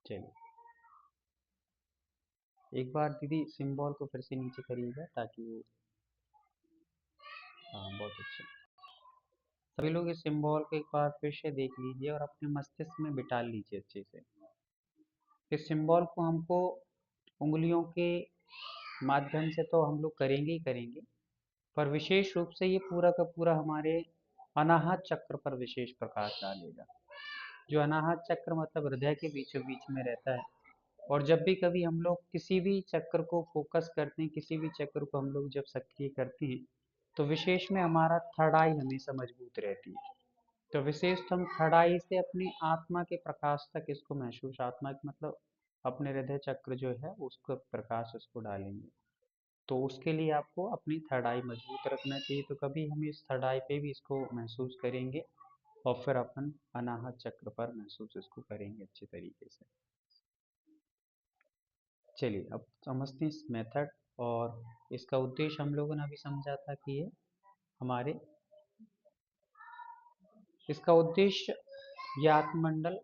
चलिए एक बार दीदी सिंबल को फिर से नीचे करिएगा ताकि वो, हाँ बहुत अच्छा। सभी लोग इस सिंबल को एक बार फिर से देख लीजिए और अपने मस्तिष्क में बिठा लीजिए अच्छे से। इस सिंबल को हमको उंगलियों के माध्यम से तो हम लोग करेंगे ही करेंगे, पर विशेष रूप से ये पूरा का पूरा हमारे अनाहत चक्र पर विशेष प्रकाश डालेगा। जो अनाहत चक्र मतलब हृदय के बीचों बीच में रहता है। और जब भी कभी हम लोग किसी भी चक्र को फोकस करते हैं, किसी भी चक्र को हम लोग जब सक्रिय करते हैं, तो विशेष में हमारा थर्ड आई हमेशा मजबूत रहती है। तो विशेष हम थर्ड आई से अपनी आत्मा के प्रकाश तक इसको महसूस, आत्मा के मतलब अपने हृदय चक्र जो है उसको प्रकाश उसको डालेंगे। तो उसके लिए आपको अपनी थर्ड आई मजबूत रखना चाहिए। तो कभी हम इस थर्ड आई पे भी इसको महसूस करेंगे और फिर अपन अनाहत चक्र पर महसूस इसको करेंगे अच्छे तरीके से। चलिए अब समझते हैं इस मेथड। और इसका उद्देश्य हम लोगों ने अभी समझा था कि ये हमारे, इसका उद्देश्य यह आत्ममंडल,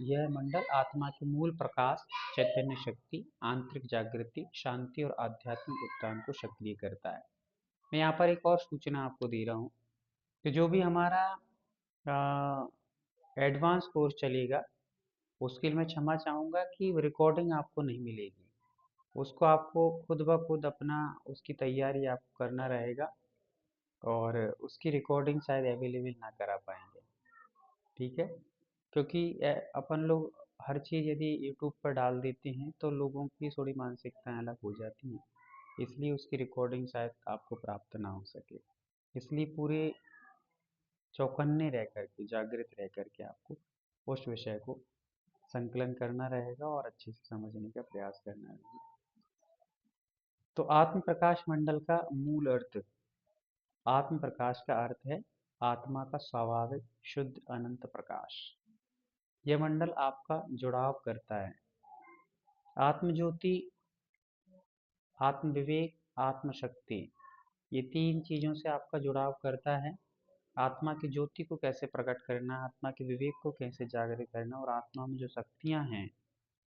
यह मंडल आत्मा के मूल प्रकाश, चैतन्य शक्ति, आंतरिक जागृति, शांति और आध्यात्मिक उत्थान को सक्रिय करता है। मैं यहाँ पर एक और सूचना आपको दे रहा हूँ कि जो भी हमारा एडवांस कोर्स चलेगा उसके लिए मैं क्षमा चाहूँगा कि रिकॉर्डिंग आपको नहीं मिलेगी। उसको आपको खुद ब खुद अपना उसकी तैयारी आपको करना रहेगा और उसकी रिकॉर्डिंग शायद अवेलेबल ना करा पाएंगे। ठीक है, क्योंकि अपन लोग हर चीज़ यदि यूट्यूब पर डाल देते हैं तो लोगों की थोड़ी मानसिकताएं अलग हो जाती हैं, इसलिए उसकी रिकॉर्डिंग शायद आपको प्राप्त ना हो सके। इसलिए पूरे चौकन्ने रह करके, जागृत रह करके आपको उस विषय को संकलन करना रहेगा और अच्छे से समझने का प्रयास करना रहेगा। तो आत्म प्रकाश मंडल का मूल अर्थ, आत्म प्रकाश का अर्थ है आत्मा का स्वाभाविक शुद्ध अनंत प्रकाश। यह मंडल आपका जुड़ाव करता है आत्म ज्योति, आत्म विवेक, आत्म शक्ति, ये तीन चीजों से आपका जुड़ाव करता है। आत्मा की ज्योति को कैसे प्रकट करना, आत्मा के विवेक को कैसे जागृत करना और आत्मा में जो शक्तियां हैं,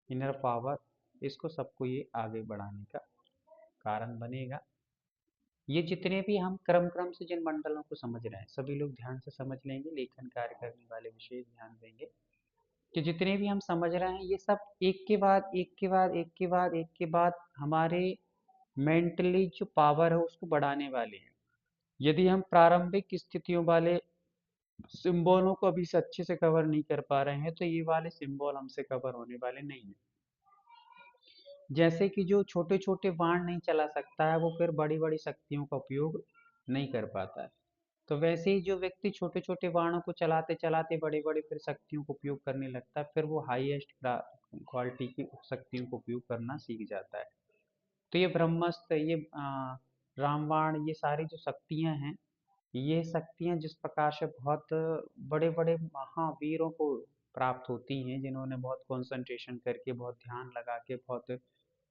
इनर पावर, इसको सबको ये आगे बढ़ाने का कारण बनेगा। ये जितने भी हम क्रम क्रम से जिन मंडलों को समझ रहे हैं सभी लोग ध्यान से समझ लेंगे, लेखन कार्य करने वाले विशेष ध्यान देंगे कि जितने भी हम समझ रहे हैं ये सब एक के बाद एक के बाद एक के बाद एक के बाद हमारे मेंटली जो पावर है उसको बढ़ाने वाले हैं। यदि हम प्रारंभिक स्थितियों वाले सिंबलों को अभी से अच्छे से कवर नहीं कर पा रहे हैं तो ये वाले सिंबल हमसे कवर होने वाले नहीं है। जैसे कि जो छोटे छोटे बाण नहीं चला सकता है वो फिर बड़ी बड़ी शक्तियों का उपयोग नहीं कर पाता है। तो वैसे ही जो व्यक्ति छोटे छोटे बाणों को चलाते चलाते बड़े बड़े फिर शक्तियों को उपयोग करने लगता है, फिर वो हाईएस्ट क्वालिटी की शक्तियों को उपयोग करना सीख जाता है। तो ये ब्रह्मास्त्र, ये रामबाण, ये सारी जो शक्तियां हैं, ये शक्तियां जिस प्रकार से बहुत बड़े बड़े महावीरों को प्राप्त होती हैं, जिन्होंने बहुत कंसंट्रेशन करके, बहुत ध्यान लगा के, बहुत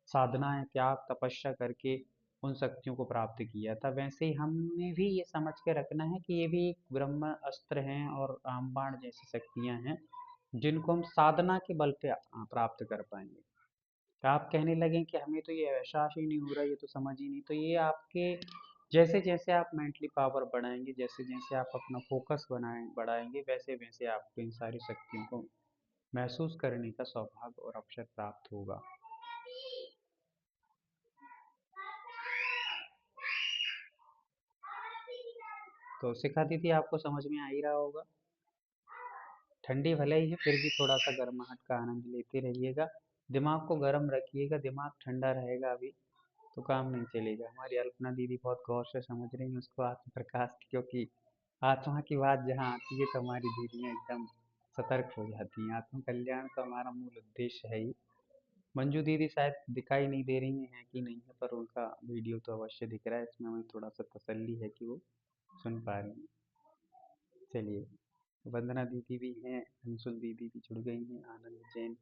साधनाएं, त्याग, तपस्या करके उन शक्तियों को प्राप्त किया था, वैसे ही हमें भी ये समझ के रखना है कि ये भी एक ब्रह्म अस्त्र हैं और रामबाण जैसी शक्तियां हैं जिनको हम साधना के बल पे प्राप्त कर पाएंगे। तो आप कहने लगे कि हमें तो ये एहसास ही नहीं हो रहा, ये तो समझ ही नहीं, तो ये आपके जैसे जैसे आप मेंटली पावर बढ़ाएंगे, जैसे जैसे आप अपना फोकस बढ़ाएंगे, वैसे वैसे आपको इन सारी शक्तियों को महसूस करने का सौभाग्य और अवसर प्राप्त होगा। तो शिखा दीदी आपको समझ में आ ही रहा होगा। ठंडी भले ही है फिर भी थोड़ा सा गर्माहट का आनंद लेते रहिएगा। दिमाग को गर्म रखिएगा, दिमाग ठंडा रहेगा अभी तो काम नहीं चलेगा। हमारी अल्पना दीदी बहुत गौर से समझ रही हैं उसको, आत्म प्रकाश की, क्योंकि आत्मा की बात जहाँ आती है तो हमारी दीदियाँ एकदम सतर्क हो जाती हैं। आत्म कल्याण तो हमारा मूल उद्देश्य है ही। मंजू दीदी शायद दिखाई नहीं दे रही हैं कि नहीं है, पर उनका वीडियो तो अवश्य दिख रहा है, इसमें हमें थोड़ा सा तसल्ली है कि वो सुन पा रही हैं। चलिए, वंदना दीदी भी हैं, अंशुल दीदी भी जुड़ गई हैं, आनंद जैन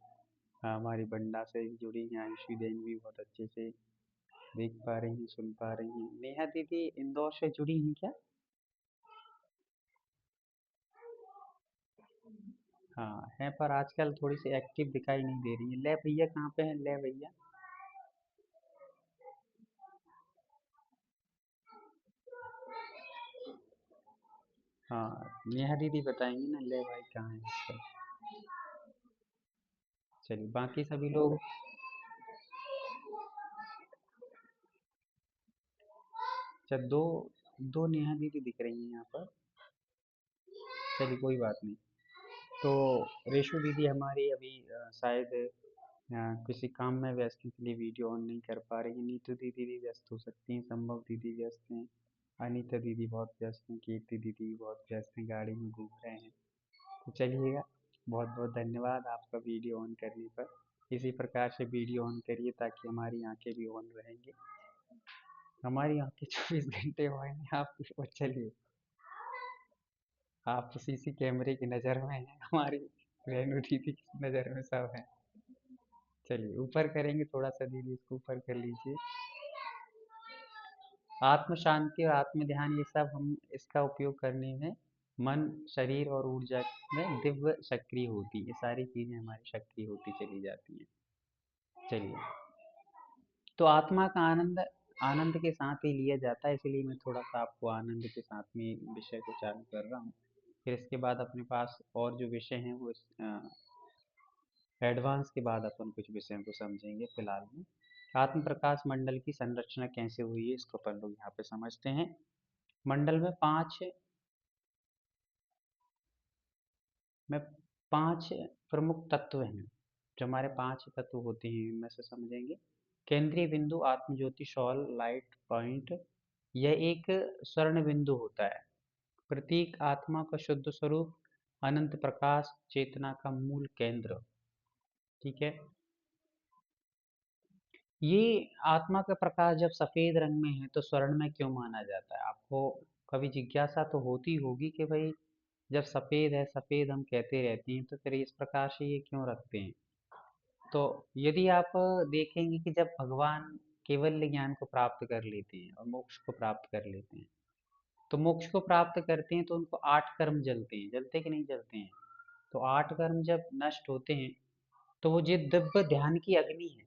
हमारी बंडा से भी जुड़ी हैं, आयुषी जैन भी बहुत अच्छे से देख पा रही हैं, सुन पा रही हैं। नेहा दीदी इंदौर से जुड़ी हैं क्या? हाँ है, पर आजकल थोड़ी सी एक्टिव दिखाई नहीं दे रही है। ले भैया कहाँ पे है, ले भैया। हाँ नेहा दीदी बताएंगी ना ले भाई कहाँ है आजकल। चलिए बाकी सभी लोग। अच्छा दो, दो नेहा दीदी दिख रही हैं यहाँ पर। चलिए कोई बात नहीं। तो रेशु दीदी हमारी अभी शायद किसी काम में व्यस्त हैं, इसलिए वीडियो ऑन नहीं कर पा रही हैं। नीतू दीदी भी व्यस्त हो सकती हैं, संभव दीदी व्यस्त हैं, अनीता दीदी बहुत व्यस्त हैं, कीर्ति दीदी भी बहुत व्यस्त हैं, गाड़ी में घूम रहे हैं। तो चलिएगा, बहुत बहुत धन्यवाद आपका वीडियो ऑन करने पर। इसी प्रकार से वीडियो ऑन करिए ताकि हमारी आंखें भी ऑन रहेंगी। हमारी आंखें 24 घंटे होंगी आपकी। और चलिए, आप तो सीसी कैमरे की नज़र में हैं, हमारी रेणु दीदी की नज़र में सब हैं। चलिए ऊपर करेंगे थोड़ा सा, दीदी इसको ऊपर कर लीजिए। आत्म शांति और आत्म ध्यान, ये सब हम इसका उपयोग करने में मन, शरीर और ऊर्जा में दिव्य सक्रिय होती, ये सारी चीजें हमारी सक्रिय होती चली जाती हैं। चलिए, तो आत्मा का आनंद आनंद के साथ ही लिया जाता है, इसलिए मैं थोड़ा सा आपको आनंद के साथ में विषय को चालू कर रहा हूँ। फिर इसके बाद अपने पास और जो विषय हैं वो एडवांस के बाद अपन कुछ विषयों को समझेंगे। फिलहाल में आत्म प्रकाश मंडल की संरचना कैसे हुई है इसको अपन लोग यहाँ पे समझते हैं। मंडल में पांच प्रमुख तत्व हैं। जो हमारे पांच तत्व होते हैं इनमें से समझेंगे। केंद्रीय बिंदु, आत्म ज्योति, शॉल, लाइट पॉइंट। यह एक स्वर्ण बिंदु होता है। प्रतीक, आत्मा का शुद्ध स्वरूप, अनंत प्रकाश, चेतना का मूल केंद्र। ठीक है। ये आत्मा का प्रकाश जब सफेद रंग में है तो स्वर्ण में क्यों माना जाता है? आपको कभी जिज्ञासा तो होती होगी कि भाई जब सफेद है, सफेद हम कहते रहते हैं, तो फिर इस प्रकार से ये क्यों रखते हैं? तो यदि आप देखेंगे कि जब भगवान केवल ज्ञान को प्राप्त कर लेते हैं और मोक्ष को प्राप्त कर लेते हैं, तो मोक्ष को प्राप्त करते हैं तो उनको आठ कर्म जलते हैं, जलते कि नहीं जलते हैं? तो आठ कर्म जब नष्ट होते हैं तो वो जो दिव्य ध्यान की अग्नि है,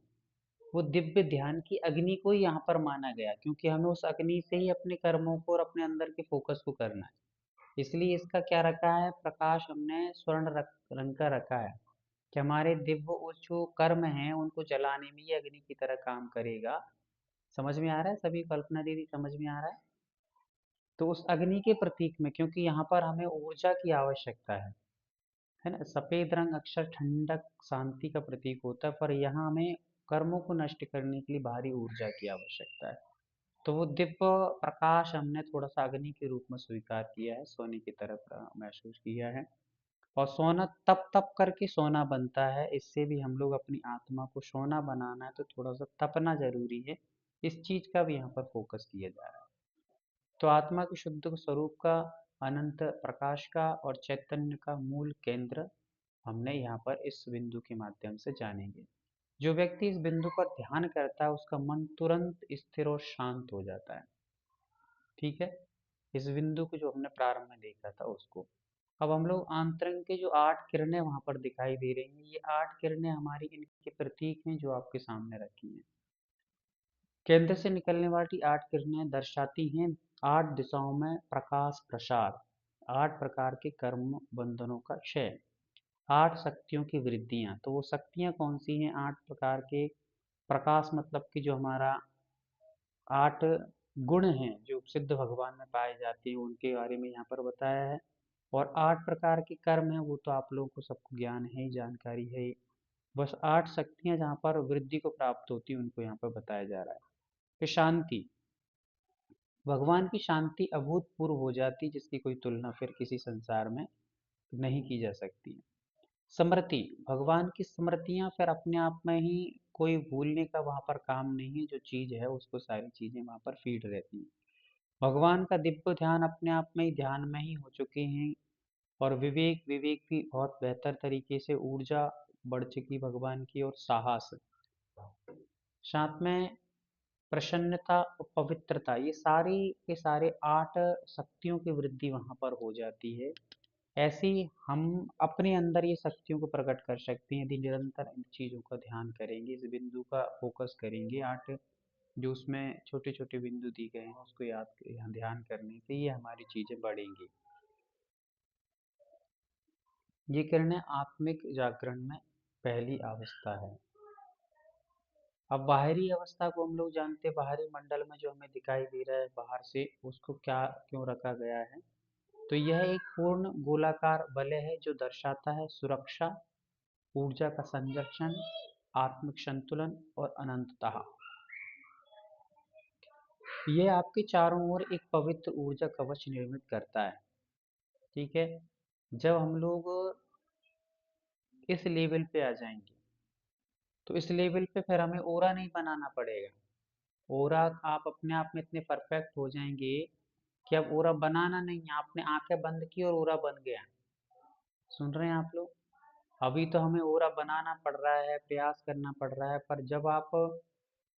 वो दिव्य ध्यान की अग्नि को ही यहाँ पर माना गया, क्योंकि हमें उस अग्नि से ही अपने कर्मों को और अपने अंदर के फोकस को करना है। इसलिए इसका क्या रखा है, प्रकाश हमने स्वर्ण रंग का रखा है, कि हमारे दिव्य वो जो कर्म हैं उनको जलाने में ये अग्नि की तरह काम करेगा। समझ में आ रहा है सभी? कल्पना दीदी समझ में आ रहा है? तो उस अग्नि के प्रतीक में, क्योंकि यहाँ पर हमें ऊर्जा की आवश्यकता है ना। सफेद रंग अक्सर ठंडक, शांति का प्रतीक होता है, पर यहाँ हमें कर्मों को नष्ट करने के लिए भारी ऊर्जा की आवश्यकता है। तो वो दिव्य प्रकाश हमने थोड़ा सा अग्नि के रूप में स्वीकार किया है, सोने की तरफ महसूस किया है। और सोना तप तप करके सोना बनता है, इससे भी हम लोग अपनी आत्मा को सोना बनाना है तो थोड़ा सा तपना जरूरी है। इस चीज का भी यहाँ पर फोकस किया जा रहा है। तो आत्मा के शुद्ध स्वरूप का, अनंत प्रकाश का और चैतन्य का मूल केंद्र हमने यहाँ पर इस बिंदु के माध्यम से जानेंगे। जो व्यक्ति इस बिंदु पर ध्यान करता है उसका मन तुरंत स्थिर और शांत हो जाता है। ठीक है। इस बिंदु को जो हमने प्रारंभ में देखा था उसको, अब हम लोग आंतरिक के जो आठ किरणें वहां पर दिखाई दे रही हैं, ये आठ किरणें हमारी इनके प्रतीक हैं जो आपके सामने रखी हैं। केंद्र से निकलने वाली आठ किरणें दर्शाती हैं आठ दिशाओं में प्रकाश प्रसार, आठ प्रकार के कर्म बंधनों का क्षय, आठ शक्तियों की वृद्धियां। तो वो शक्तियां कौन सी हैं? आठ प्रकार के प्रकाश, मतलब कि जो हमारा आठ गुण हैं जो सिद्ध भगवान में पाए जाते हैं, उनके बारे में यहाँ पर बताया है। और आठ प्रकार के कर्म हैं वो तो आप लोगों को सबको ज्ञान है ही, जानकारी है ही। बस आठ शक्तियां जहाँ पर वृद्धि को प्राप्त होती है उनको यहाँ पर बताया जा रहा है। फिर शांति, भगवान की शांति अभूतपूर्व हो जाती, जिसकी कोई तुलना फिर किसी संसार में नहीं की जा सकती। स्मृति, भगवान की स्मृतियां फिर अपने आप में ही, कोई भूलने का वहां पर काम नहीं है, जो चीज है उसको सारी चीजें वहां पर फीड रहती हैं। भगवान का दिव्य ध्यान अपने आप में ही ध्यान में ही हो चुके हैं। और विवेक, विवेक भी बहुत बेहतर तरीके से, ऊर्जा बढ़ चुकी भगवान की। और साहस, साथ में प्रसन्नता और पवित्रता, ये सारी के सारे आठ शक्तियों की वृद्धि वहां पर हो जाती है। ऐसे ही हम अपने अंदर ये शक्तियों को प्रकट कर सकते हैं यदि निरंतर इन चीज़ों का ध्यान करेंगे, इस बिंदु का फोकस करेंगे। 8 जो उसमें छोटे छोटे बिंदु दिए गए हैं उसको ध्यान करने से ये हमारी चीज़ें बढ़ेंगी। ये किरणें आत्मिक जागरण में पहली अवस्था है। अब बाहरी अवस्था को हम लोग जानते हैं, बाहरी मंडल में जो हमें दिखाई दे रहा है बाहर से, उसको क्या क्यों रखा गया है। तो यह एक पूर्ण गोलाकार वलय है जो दर्शाता है सुरक्षा, ऊर्जा का संरक्षण, आत्मिक संतुलन और अनंतता। ये आपके चारों ओर एक पवित्र ऊर्जा कवच निर्मित करता है। ठीक है। जब हम लोग इस लेवल पे आ जाएंगे तो इस लेवल पे फिर हमें ओरा नहीं बनाना पड़ेगा। ओरा आप अपने आप में इतने परफेक्ट हो जाएंगे कि अब ओरा बनाना नहीं है, आपने आंखें बंद की और ओरा बन गया। सुन रहे हैं आप लोग? अभी तो हमें ओरा बनाना पड़ रहा है, प्रयास करना पड़ रहा है, पर जब आप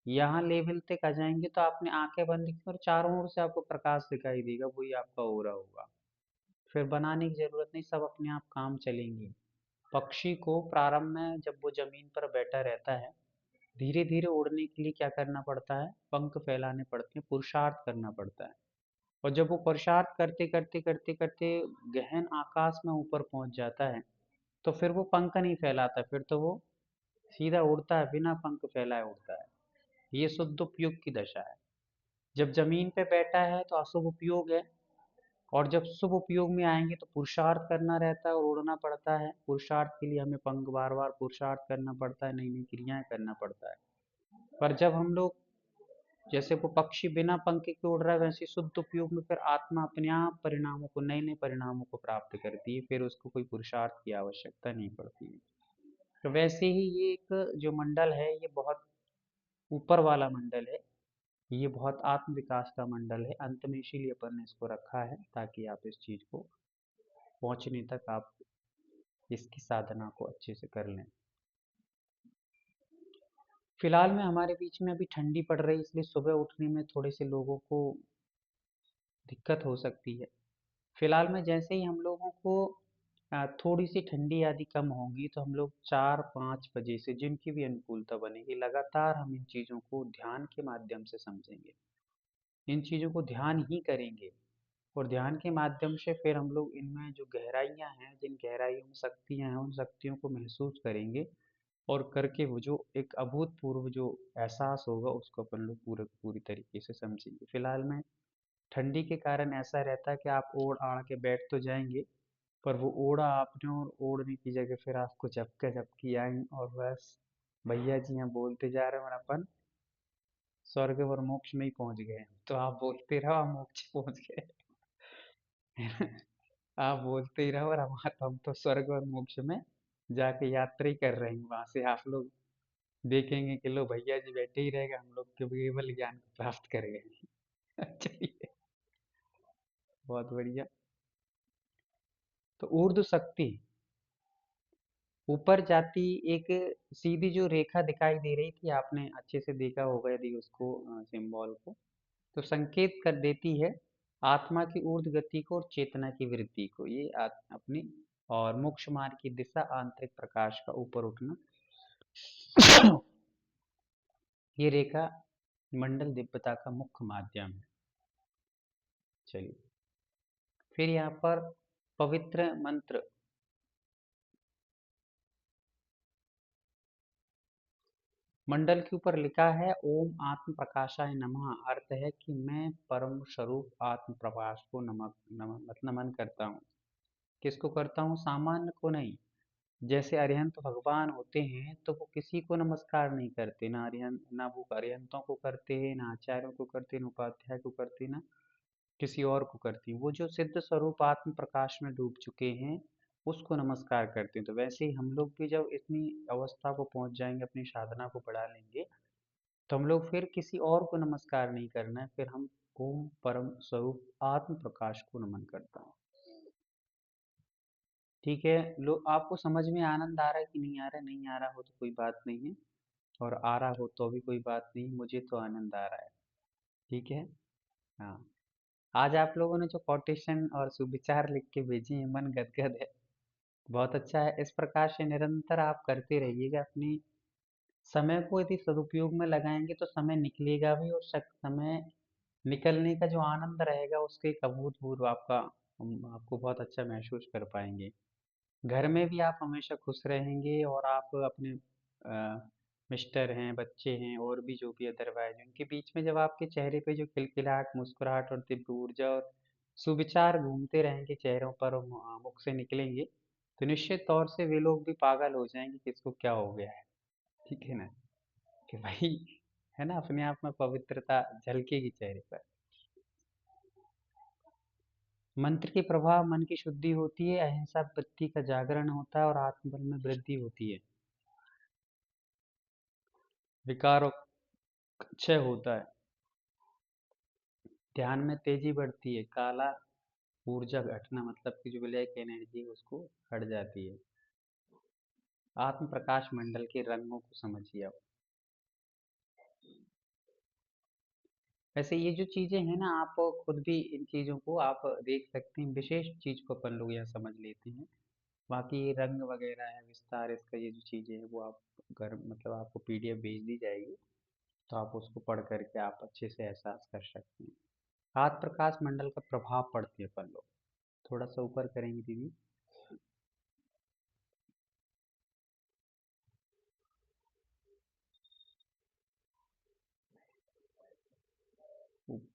यहाँ लेवल तक आ जाएंगे तो आपने आंखें बंद की और चारों ओर से आपको प्रकाश दिखाई देगा, वही आपका ओरा होगा। फिर बनाने की जरूरत नहीं, सब अपने आप काम चलेंगे। पक्षी को प्रारंभ में जब वो जमीन पर बैठा रहता है, धीरे धीरे उड़ने के लिए क्या करना पड़ता है, पंख फैलाने पड़ते हैं, पुरुषार्थ करना पड़ता है। और जब वो पुरुषार्थ करते करते करते करते गहन आकाश में ऊपर पहुंच जाता है तो फिर वो पंख नहीं फैलाता, फिर तो वो सीधा उड़ता है, बिना पंख फैलाए उड़ता है। ये शुद्ध उपयोग की दशा है। जब जमीन पे बैठा है तो अशुभ उपयोग है, और जब शुभ उपयोग में आएंगे तो पुरुषार्थ करना रहता है और उड़ना पड़ता है। पुरुषार्थ के लिए हमें पंख बार बार पुरुषार्थ करना पड़ता है, नई नई क्रियाएं करना पड़ता है। पर जब हम लोग, जैसे वो पक्षी बिना पंख के उड़ रहा है, वैसे शुद्ध उपयोग में फिर आत्मा अपने आप परिणामों को, नए नए परिणामों को प्राप्त करती है, फिर उसको कोई पुरुषार्थ की आवश्यकता नहीं पड़ती है। तो वैसे ही ये एक जो मंडल है ये बहुत ऊपर वाला मंडल है, ये बहुत आत्म विकास का मंडल है। अंत में इसीलिए अपन ने इसको रखा है ताकि आप इस चीज को पहुंचने तक आप इसकी साधना को अच्छे से कर लें। फिलहाल में हमारे बीच में अभी ठंडी पड़ रही है, इसलिए सुबह उठने में थोड़े से लोगों को दिक्कत हो सकती है। फिलहाल में जैसे ही हम लोगों को थोड़ी सी ठंडी आदि कम होगी तो हम लोग 4-5 बजे से, जिनकी भी अनुकूलता बनेगी, लगातार हम इन चीज़ों को ध्यान के माध्यम से समझेंगे, इन चीज़ों को ध्यान ही करेंगे। और ध्यान के माध्यम से फिर हम लोग इनमें जो गहराइयाँ हैं, जिन गहराइयों में शक्तियाँ हैं, उन शक्तियों को महसूस करेंगे, और करके वो जो एक अभूतपूर्व जो एहसास होगा उसको अपन लोग पूरे पूरी तरीके से समझेंगे। फिलहाल में ठंडी के कारण ऐसा रहता है कि आप ओढ़ आड़ के बैठ तो जाएंगे, पर वो ओढ़ा आपने और ओढ़ने की जगह फिर आपको झपके झपकी आई, और बस भैया जी यहाँ बोलते जा रहे हैं और अपन स्वर्ग और मोक्ष में ही पहुंच गए हैं। तो आप बोलते रहो, हम मोक्ष पहुंच गए। आप बोलते ही रहो और हम तो स्वर्ग और मोक्ष में जाके यात्रा ही कर रहे हैं। वहां से आप लोग देखेंगे कि लो भैया जी बैठे ही रहेगा, हम लोग केवल ज्ञान को प्राप्त कर गए। चलिए, बहुत बढ़िया। तो ऊर्ध्व शक्ति ऊपर जाती एक सीधी जो रेखा दिखाई दे रही थी, आपने अच्छे से देखा होगा यदि उसको सिंबल को, तो संकेत कर देती है आत्मा की ऊर्ध्व गति को और चेतना की वृद्धि को। ये अपनी और मोक्ष मार्ग की दिशा, आंतरिक प्रकाश का ऊपर उठना। ये रेखा मंडल दिव्यता का मुख्य माध्यम है। चलिए, फिर यहाँ पर पवित्र मंत्र, मंडल के ऊपर लिखा है ओम आत्म प्रकाशाय नमः। अर्थ है कि मैं परम स्वरूप आत्म प्रकाश को नमन करता हूँ। किसको करता हूँ? सामान्य को नहीं। जैसे अरिहंत भगवान होते हैं तो वो किसी को नमस्कार नहीं करते, ना अरिहंत, ना वो अरिहंतों को करते हैं, ना आचार्यों को करते, ना उपाध्याय को करते, ना किसी और को करती। वो जो सिद्ध स्वरूप आत्म प्रकाश में डूब चुके हैं उसको नमस्कार करते हैं। तो वैसे ही हम लोग भी जब इतनी अवस्था को पहुंच जाएंगे, अपनी साधना को बढ़ा लेंगे, तो हम लोग फिर किसी और को नमस्कार नहीं करना है, फिर हम ओम परम स्वरूप आत्म प्रकाश को नमन करता हूँ। ठीक है, लोग आपको समझ में आनंद आ रहा है कि नहीं आ रहा है? नहीं आ रहा हो तो कोई बात नहीं है, और आ रहा हो तो भी कोई बात नहीं, मुझे तो आनंद आ रहा है। ठीक है। हाँ। आज आप लोगों ने जो कोटेशन और सुविचार लिख के भेजी हैं, मन गदगद है। बहुत अच्छा है। इस प्रकार से निरंतर आप करते रहिएगा। अपनी समय को यदि सदुपयोग में लगाएंगे तो समय निकलेगा भी, और समय निकलने का जो आनंद रहेगा उसके एक अभूतपूर्व आपको बहुत अच्छा महसूस कर पाएंगे। घर में भी आप हमेशा खुश रहेंगे, और आप अपने मिस्टर हैं, बच्चे हैं, और भी जो भी अदरवाइज उनके बीच में जब आपके चेहरे पे जो खिलखिलाहट, मुस्कुराहट और दिव्य ऊर्जा और सुविचार घूमते रहेंगे चेहरों पर और मुख से निकलेंगे, तो निश्चित तौर से वे लोग भी पागल हो जाएंगे कि इसको क्या हो गया है। ठीक है ना? कि भाई, है ना, अपने आप में पवित्रता झलकेगी चेहरे पर। मंत्र के प्रभाव मन की शुद्धि होती है, अहिंसा वृत्ति का जागरण होता है, और आत्मबल में वृद्धि होती है। विकारों का क्षय होता है। ध्यान में तेजी बढ़ती है। काला ऊर्जा घटना मतलब कि जो ब्लैक एनर्जी उसको हट जाती है। आत्म प्रकाश मंडल के रंगों को समझिए आप। वैसे ये जो चीजें हैं ना, आप खुद भी इन चीजों को आप देख सकते हैं। विशेष चीज को अपन लोग यहाँ समझ लेते हैं। बाकी ये रंग वगैरह है, विस्तार, इसका ये जो चीजें हैं वो आप घर मतलब आपको पीडीएफ भेज दी जाएगी, तो आप उसको पढ़ करके आप अच्छे से एहसास कर सकते हैं। आत्म प्रकाश मंडल का प्रभाव पढ़ते हैं अपन लोग। थोड़ा सा ऊपर करेंगे दीदी।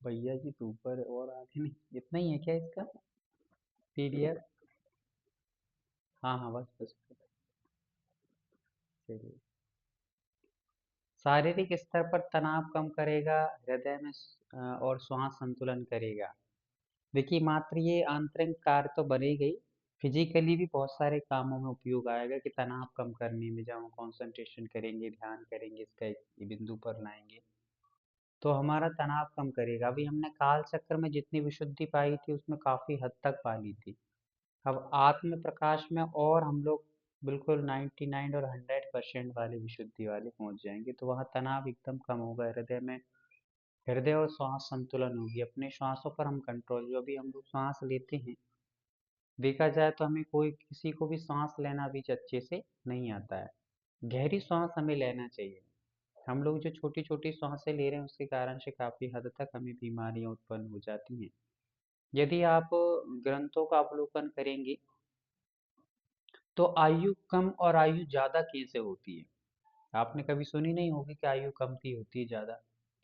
भैया जी तो ऊपर और आगे नहीं, इतना ही है क्या इसका पीडीएफ? हाँ हाँ, बस बस। चलिए। शारीरिक स्तर पर तनाव कम करेगा, हृदय में और श्वास संतुलन करेगा। देखिए, मात्र ये आंतरिक कार्य तो बनेगा ही, फिजिकली भी बहुत सारे कामों में उपयोग आएगा कि तनाव कम करने में, जब हम कंसंट्रेशन करेंगे, ध्यान करेंगे, इसका एक बिंदु पर लाएंगे, तो हमारा तनाव कम करेगा। अभी हमने काल चक्र में जितनी विशुद्धि पाई थी उसमें काफी हद तक पा ली थी। अब आत्म प्रकाश में और हम लोग बिल्कुल 99 और 100% वाली विशुद्धि वाले पहुंच जाएंगे, तो वहाँ तनाव एकदम कम होगा। हृदय और श्वास संतुलन होगी। अपने श्वासों पर हम कंट्रोल, जो अभी हम लोग श्वास लेते हैं, देखा जाए तो हमें कोई किसी को भी सांस लेना भी अच्छे से नहीं आता है। गहरी सांस हमें लेना चाहिए। हम लोग जो छोटी छोटी सांसें ले रहे हैं उसके कारण से काफी हद तक हमें बीमारियां उत्पन्न हो जाती हैं। यदि आप ग्रंथों का अवलोकन करेंगे तो आयु कम और आयु ज्यादा कैसे होती है, आपने कभी सुनी नहीं होगी कि आयु कम की होती है ज्यादा।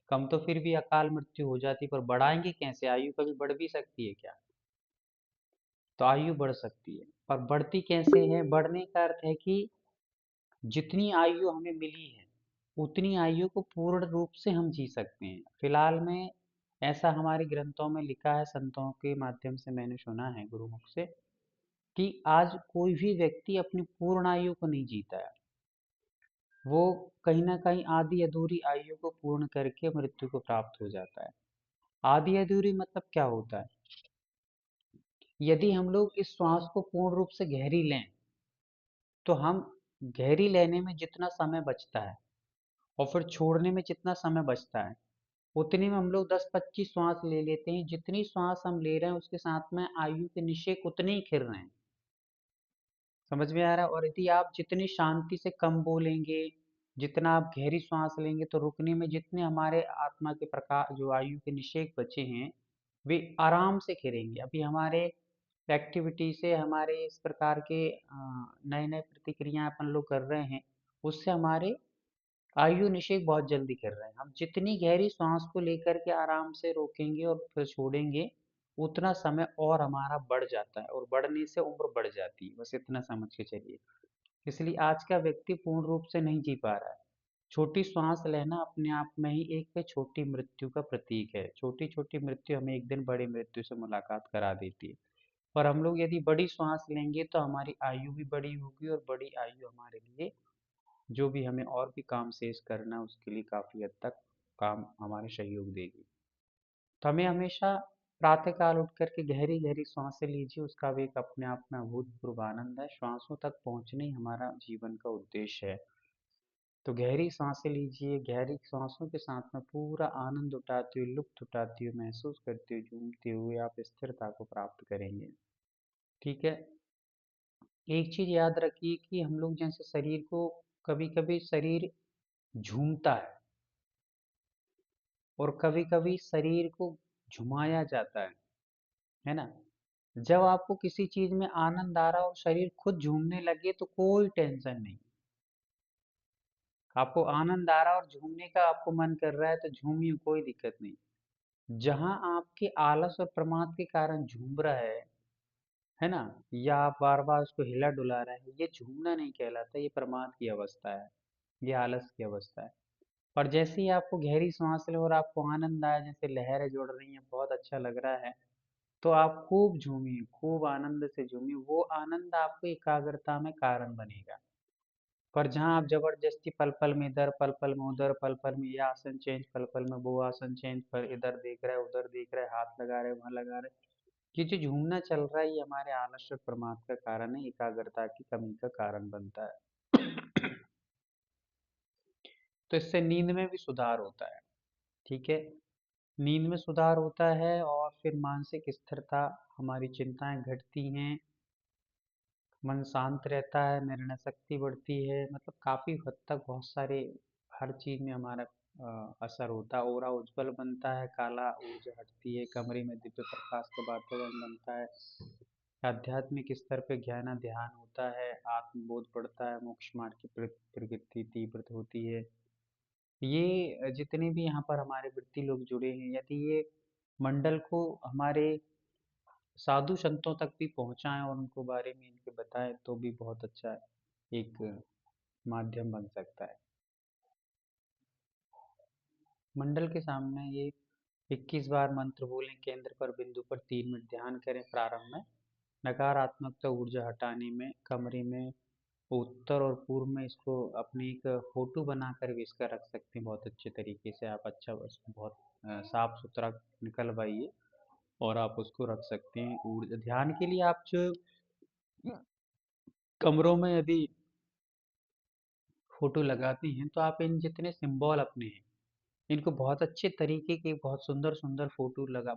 कम तो फिर भी अकाल मृत्यु हो जाती, पर बढ़ाएंगे कैसे? आयु कभी बढ़ भी सकती है क्या? तो आयु बढ़ सकती है, पर बढ़ती कैसे है? बढ़ने का अर्थ है कि जितनी आयु हमें मिली है उतनी आयु को पूर्ण रूप से हम जी सकते हैं। फिलहाल में ऐसा हमारे ग्रंथों में लिखा है, संतों के माध्यम से मैंने सुना है गुरुमुख से, कि आज कोई भी व्यक्ति अपनी पूर्ण आयु को नहीं जीता है। वो कहीं ना कहीं आधी अधूरी आयु को पूर्ण करके मृत्यु को प्राप्त हो जाता है। आधी अधूरी मतलब क्या होता है? यदि हम लोग इस श्वास को पूर्ण रूप से गहरी लें, तो हम गहरी लेने में जितना समय बचता है और फिर छोड़ने में जितना समय बचता है, उतने में हम लोग 10-25 श्वास ले लेते हैं। जितनी श्वास हम ले रहे हैं उसके साथ में आयु के निश्चय उतने ही खिल रहे हैं। समझ में आ रहा है? और यदि आप जितनी शांति से कम बोलेंगे, जितना आप गहरी सांस लेंगे, तो रुकने में जितने हमारे आत्मा के प्रकाश, जो आयु के निषेक बचे हैं, वे आराम से खिलेंगे। अभी हमारे एक्टिविटी से, हमारे इस प्रकार के नए नए प्रतिक्रियाएं अपन लोग कर रहे हैं, उससे हमारे आयु निषेक बहुत जल्दी कर रहे हैं। हम जितनी गहरी सांस को लेकर के आराम से रोकेंगे और फिर छोड़ेंगे, उतना समय और हमारा बढ़ जाता है, और बढ़ने से उम्र बढ़ जाती है। बस इतना समझ के चलिए। इसलिए आज का व्यक्ति पूर्ण रूप से नहीं जी पा रहा है। छोटी श्वास लेना अपने आप में ही एक छोटी मृत्यु का प्रतीक है। छोटी छोटी मृत्यु हमें एक दिन बड़ी मृत्यु से मुलाकात करा देती है। पर हम लोग यदि बड़ी श्वास लेंगे तो हमारी आयु भी बड़ी होगी, और बड़ी आयु हमारे लिए जो भी हमें और भी काम शेष करना है उसके लिए काफी हद तक काम हमारे सहयोग देगी। तो हमें हमेशा प्रातः काल उठ करके गहरी गहरी सांसें लीजिए, उसका भी एक अपने आप में अभूतपूर्व आनंद है। श्वासों तक पहुंचना ही हमारा जीवन का उद्देश्य है। तो गहरी सांसें लीजिए, गहरी सांसों के साथ में पूरा आनंद उठाते हुए, लुत्फ़ उठाते हुए, महसूस करते हुए, झूमते हुए आप स्थिरता को प्राप्त करेंगे। ठीक है? एक चीज़ याद रखिए कि हम लोग जैसे शरीर को कभी-कभी शरीर झूमता और कभी-कभी शरीर को झुमाया जाता है ना? जब आपको किसी चीज़ में आनंद आ रहा हो और शरीर खुद झूमने लगे तो कोई टेंशन नहीं। आपको आनंद आ रहा है और झूमने का आपको मन कर रहा है तो झूमिए, कोई दिक्कत नहीं। जहाँ आपके आलस और प्रमाद के कारण झूम रहा है ना? या आप बार-बार उसको हिला-डुला रहे हैं, ये झूमना नहीं कहलाता, ये प्रमाद की अवस्था है, ये आलस की अवस्था है। और जैसे ही आपको गहरी सांस लें और आपको आनंद आए, जैसे लहरें जुड़ रही हैं, बहुत अच्छा लग रहा है, तो आप खूब झूमिए, खूब आनंद से झूमिए। वो आनंद आपको एकाग्रता में कारण बनेगा। पर जहाँ आप जबरदस्ती पल-पल में इधर, पल-पल में उधर, पल-पल में ये आसन चेंज, पल-पल में वो आसन चेंज, पर इधर देख रहे हैं, उधर देख रहे हैं, हाथ लगा रहे हैं, वहाँ लगा रहे हैं। ये जो झूमना चल रहा है, ये हमारे आलस्य और प्रमाद का कारण है, एकाग्रता की कमी का कारण बनता है। तो इससे नींद में भी सुधार होता है। ठीक है? नींद में सुधार होता है और फिर मानसिक स्थिरता, हमारी चिंताएं घटती हैं, मन शांत रहता है, निर्णय शक्ति बढ़ती है, मतलब काफ़ी हद तक बहुत सारे हर चीज़ में हमारा असर होता है। ऑरा उज्जवल बनता है, काला ऊर्जा हटती है, कमरे में दिव्य प्रकाश का वातावरण बनता है, आध्यात्मिक स्तर पे ज्ञान ध्यान होता है, आत्मबोध बढ़ता है, मोक्ष मार्ग की प्रवृत्ति तीव्र होती है। ये जितने भी यहाँ पर हमारे वृत्ति लोग जुड़े हैं, यदि ये मंडल को हमारे साधु संतों तक भी पहुँचाएँ और उनको बारे में इनके बताएँ तो भी बहुत अच्छा एक माध्यम बन सकता है। मंडल के सामने ये 21 बार मंत्र बोलें, केंद्र पर बिंदु पर 3 मिनट ध्यान करें प्रारंभ में। नकारात्मकता ऊर्जा हटाने में कमरे में उत्तर और पूर्व में इसको अपनी एक फोटो बनाकर भी इसका रख सकते हैं बहुत अच्छे तरीके से। आप अच्छा उसको बहुत साफ सुथरा निकलवाइए और आप उसको रख सकते हैं। ऊर्जा ध्यान के लिए आप जो कमरों में यदि फोटो लगाती हैं तो आप इन जितने सिंबल अपने हैं इनको बहुत अच्छे तरीके के बहुत सुंदर सुंदर फोटो लगा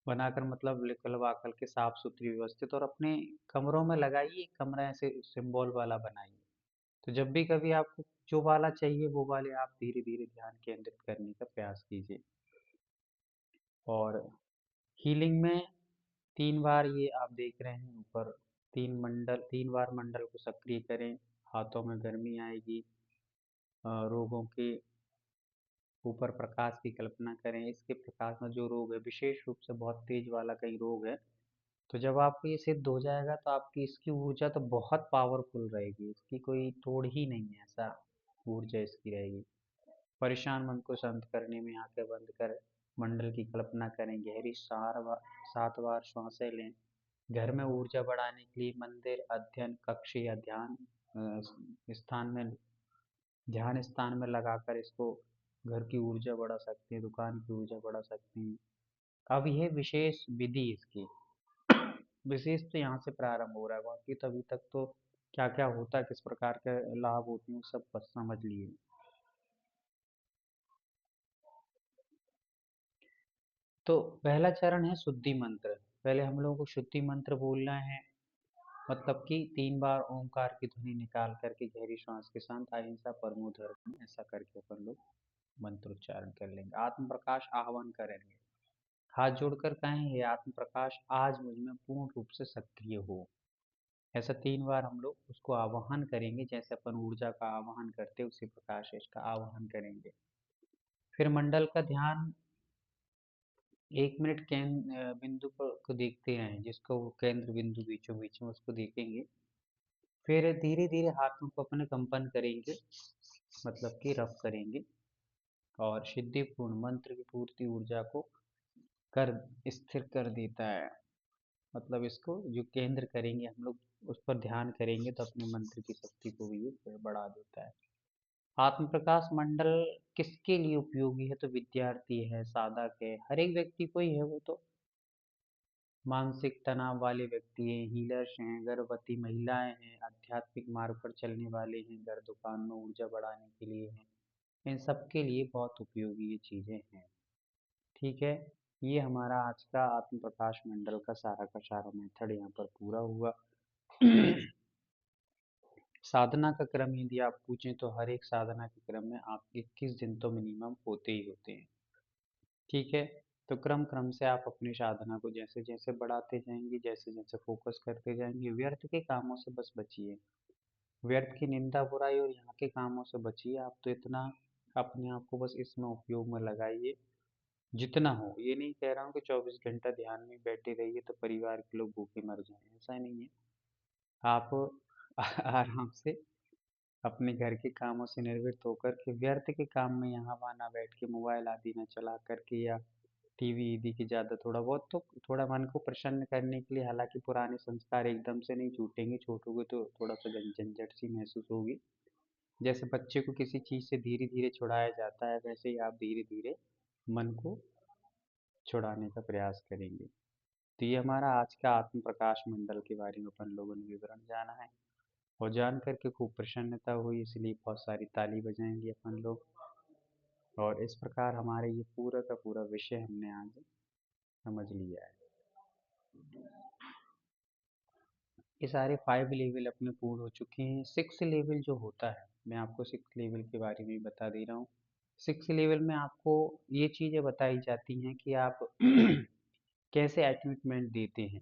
बनाकर मतलब निकलवा कर के साफ सुथरी व्यवस्थित और अपने कमरों में लगाइए। कमरा ऐसे सिंबल वाला बनाइए, तो जब भी कभी आपको जो वाला चाहिए वो वाले आप धीरे धीरे ध्यान केंद्रित करने का प्रयास कीजिए। और हीलिंग में 3 बार ये आप देख रहे हैं ऊपर 3 बार मंडल को सक्रिय करें। हाथों में गर्मी आएगी। रोगों के ऊपर प्रकाश की कल्पना करें। इसके प्रकाश में जो रोग है, विशेष रूप से बहुत तेज वाला कई रोग है, तो जब आपको ये सिद्ध हो जाएगा तो आपकी इसकी ऊर्जा तो बहुत पावरफुल रहेगी, इसकी कोई तोड़ ही नहीं है, ऐसा ऊर्जा इसकी रहेगी। परेशान मन को शांत करने में आंखें बंद कर मंडल की कल्पना करें। गहरी 7 बार श्वासें लें। घर में ऊर्जा बढ़ाने के लिए मंदिर, अध्ययन कक्ष या स्थान में ध्यान स्थान में लगाकर इसको घर की ऊर्जा बढ़ा सकते हैं, दुकान की ऊर्जा बढ़ा सकते हैं। अब यह विशेष विधि इसकी विशेष तो यहाँ से प्रारंभ हो रहा है, बाकी तो अभी तक तो क्या क्या होता है, किस प्रकार के लाभ होते हैं, वो सब बस समझ लिए। तो पहला चरण है शुद्धि मंत्र। पहले हम लोगों को शुद्धि मंत्र बोलना है, मतलब कि 3 बार ओंकार की ध्वनि निकाल करके गहरी श्वास के साथ अहिंसा परमो धर्म ऐसा करके अपन लोग मंत्रोच्चारण कर लेंगे। आत्म प्रकाश आह्वान करेंगे। हाथ जोड़कर कहें, हे आत्म प्रकाश आज मुझ में पूर्ण रूप से सक्रिय हो। ऐसा 3 बार हम लोग उसको आवाहन करेंगे, जैसे अपन ऊर्जा का आवाहन करते उसी प्रकार से इसका आवाहन करेंगे। फिर मंडल का ध्यान 1 मिनट बिंदु पर को देखते रहें, जिसको वो केंद्र बिंदु बीचों बीच में उसको देखेंगे। फिर धीरे धीरे हाथों को अपने कंपन करेंगे, मतलब कि रफ करेंगे और सिद्धिपूर्ण मंत्र की पूर्ति ऊर्जा को कर स्थिर कर देता है। मतलब इसको जो केंद्र करेंगे हम लोग, उस पर ध्यान करेंगे तो अपने मंत्र की शक्ति को भी ये बढ़ा देता है। आत्म प्रकाश मंडल किसके लिए उपयोगी है? तो विद्यार्थी है, साधक है, हर एक व्यक्ति को ही है वो तो। मानसिक तनाव वाले व्यक्ति हैं, हीलर्स हैं, गर्भवती महिलाएं हैं, आध्यात्मिक मार्ग पर चलने वाले हैं, घर दुकान में ऊर्जा बढ़ाने के लिए हैं, इन सब के लिए बहुत उपयोगी ये चीज़ें हैं। ठीक है, ये हमारा आज का आत्म प्रकाश मंडल का सारा मेथड यहाँ पर पूरा हुआ। साधना का क्रम यदि आप पूछें तो हर एक साधना के क्रम में आप 21 दिन तो मिनिमम होते ही होते हैं। ठीक है, तो क्रम क्रम से आप अपनी साधना को जैसे जैसे बढ़ाते जाएंगे, जैसे जैसे फोकस करते जाएंगे, व्यर्थ के कामों से बस बचिए। व्यर्थ की निंदा बुराई और यहाँ के कामों से बचिए। आप तो इतना अपने आप को बस इसमें उपयोग में लगाइए जितना हो। ये नहीं कह रहा हूँ कि 24 घंटा ध्यान में बैठे रहिए तो परिवार के लोग भूखे मर जाएं, ऐसा नहीं है। आप आराम से अपने घर के कामों से निवृत्त होकर के व्यर्थ के काम में यहाँ वहाँ ना बैठ के मोबाइल आदि ना चला करके या टीवी ईवी की ज़्यादा थोड़ा बहुत तो थोड़ा मन को प्रसन्न करने के लिए, हालांकि पुराने संस्कार एकदम से नहीं छूटेंगे, छूटोगे तो थोड़ा सा झंझट सी महसूस होगी। जैसे बच्चे को किसी चीज़ से धीरे धीरे छुड़ाया जाता है, वैसे ही आप धीरे धीरे मन को छुड़ाने का प्रयास करेंगे। तो ये हमारा आज का आत्म प्रकाश मंडल के बारे में अपन लोगों ने विवरण जाना है, और जान करके खूब प्रसन्नता हुई, इसलिए बहुत सारी ताली बजाएंगे अपन लोग। और इस प्रकार हमारे ये पूरा का पूरा विषय हमने आज समझ लिया है। ये सारे 5 लेवल अपने पूर्ण हो चुके हैं। 6 लेवल जो होता है, मैं आपको 6 लेवल के बारे में बता दे रहा हूँ। 6 लेवल में आपको ये चीज़ें बताई जाती हैं कि आप कैसे अटैचमेंट देते हैं,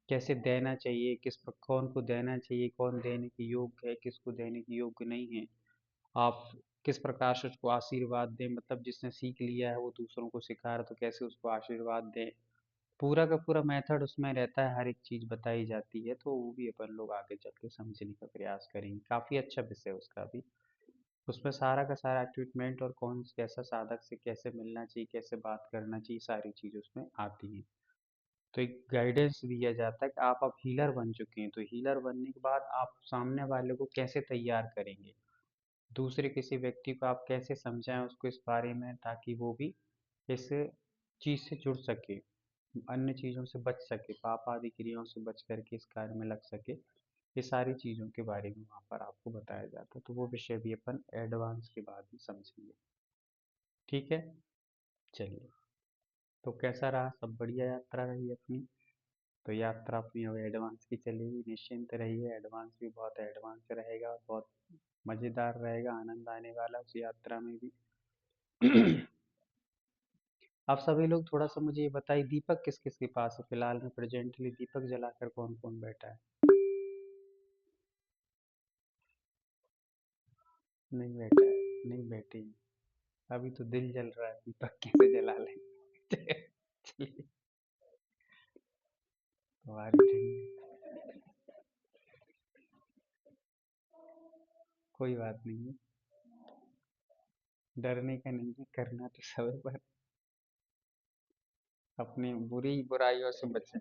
कैसे देना चाहिए, कौन को देना चाहिए, कौन देने के योग्य है, किसको देने के योग्य नहीं है। आप किस प्रकार से उसको आशीर्वाद दें, मतलब जिसने सीख लिया है वो दूसरों को सिखा रहा है तो कैसे उसको आशीर्वाद दें। पूरा का पूरा मेथड उसमें रहता है, हर एक चीज़ बताई जाती है, तो वो भी अपन लोग आगे चल के समझने का प्रयास करेंगे। काफ़ी अच्छा विषय है उसका भी। उसमें सारा का सारा ट्रीटमेंट और कौन कैसा साधक से कैसे मिलना चाहिए, कैसे बात करना चाहिए, सारी चीज़ उसमें आती हैं। तो एक गाइडेंस दिया जाता है कि आप हीलर बन चुके हैं, तो हीलर बनने के बाद आप सामने वाले को कैसे तैयार करेंगे, दूसरे किसी व्यक्ति को आप कैसे समझाएं उसको इस बारे में, ताकि वो भी इस चीज़ से जुड़ सके, अन्य चीज़ों से बच सके, पाप आदि क्रियाओं से बच करके इस कार्य में लग सके। ये सारी चीज़ों के बारे में वहाँ पर आपको बताया जाता है, तो वो विषय भी अपन एडवांस के बाद में समझेंगे। ठीक है, चलिए। तो कैसा रहा, सब बढ़िया यात्रा रही अपनी? तो यात्रा अपनी अब एडवांस की चलेगी, निश्चिंत रहिए, एडवांस भी बहुत एडवांस रहेगा और बहुत मज़ेदार रहेगा, आनंद आने वाला उस यात्रा में भी। आप सभी लोग थोड़ा सा मुझे ये बताइए, दीपक किस किस के पास है फिलहाल में? प्रेजेंटली दीपक जलाकर कौन कौन बैठा है? नहीं बैठा है, नहीं बैठे हैं। अभी तो दिल जल रहा है, दीपक कैसे जला लें? चलिए, तुम्हारी ठंडी, कोई बात नहीं है, डरने का नहीं है, करना तो सब है, पर अपनी बुरी बुराइयों से बचें।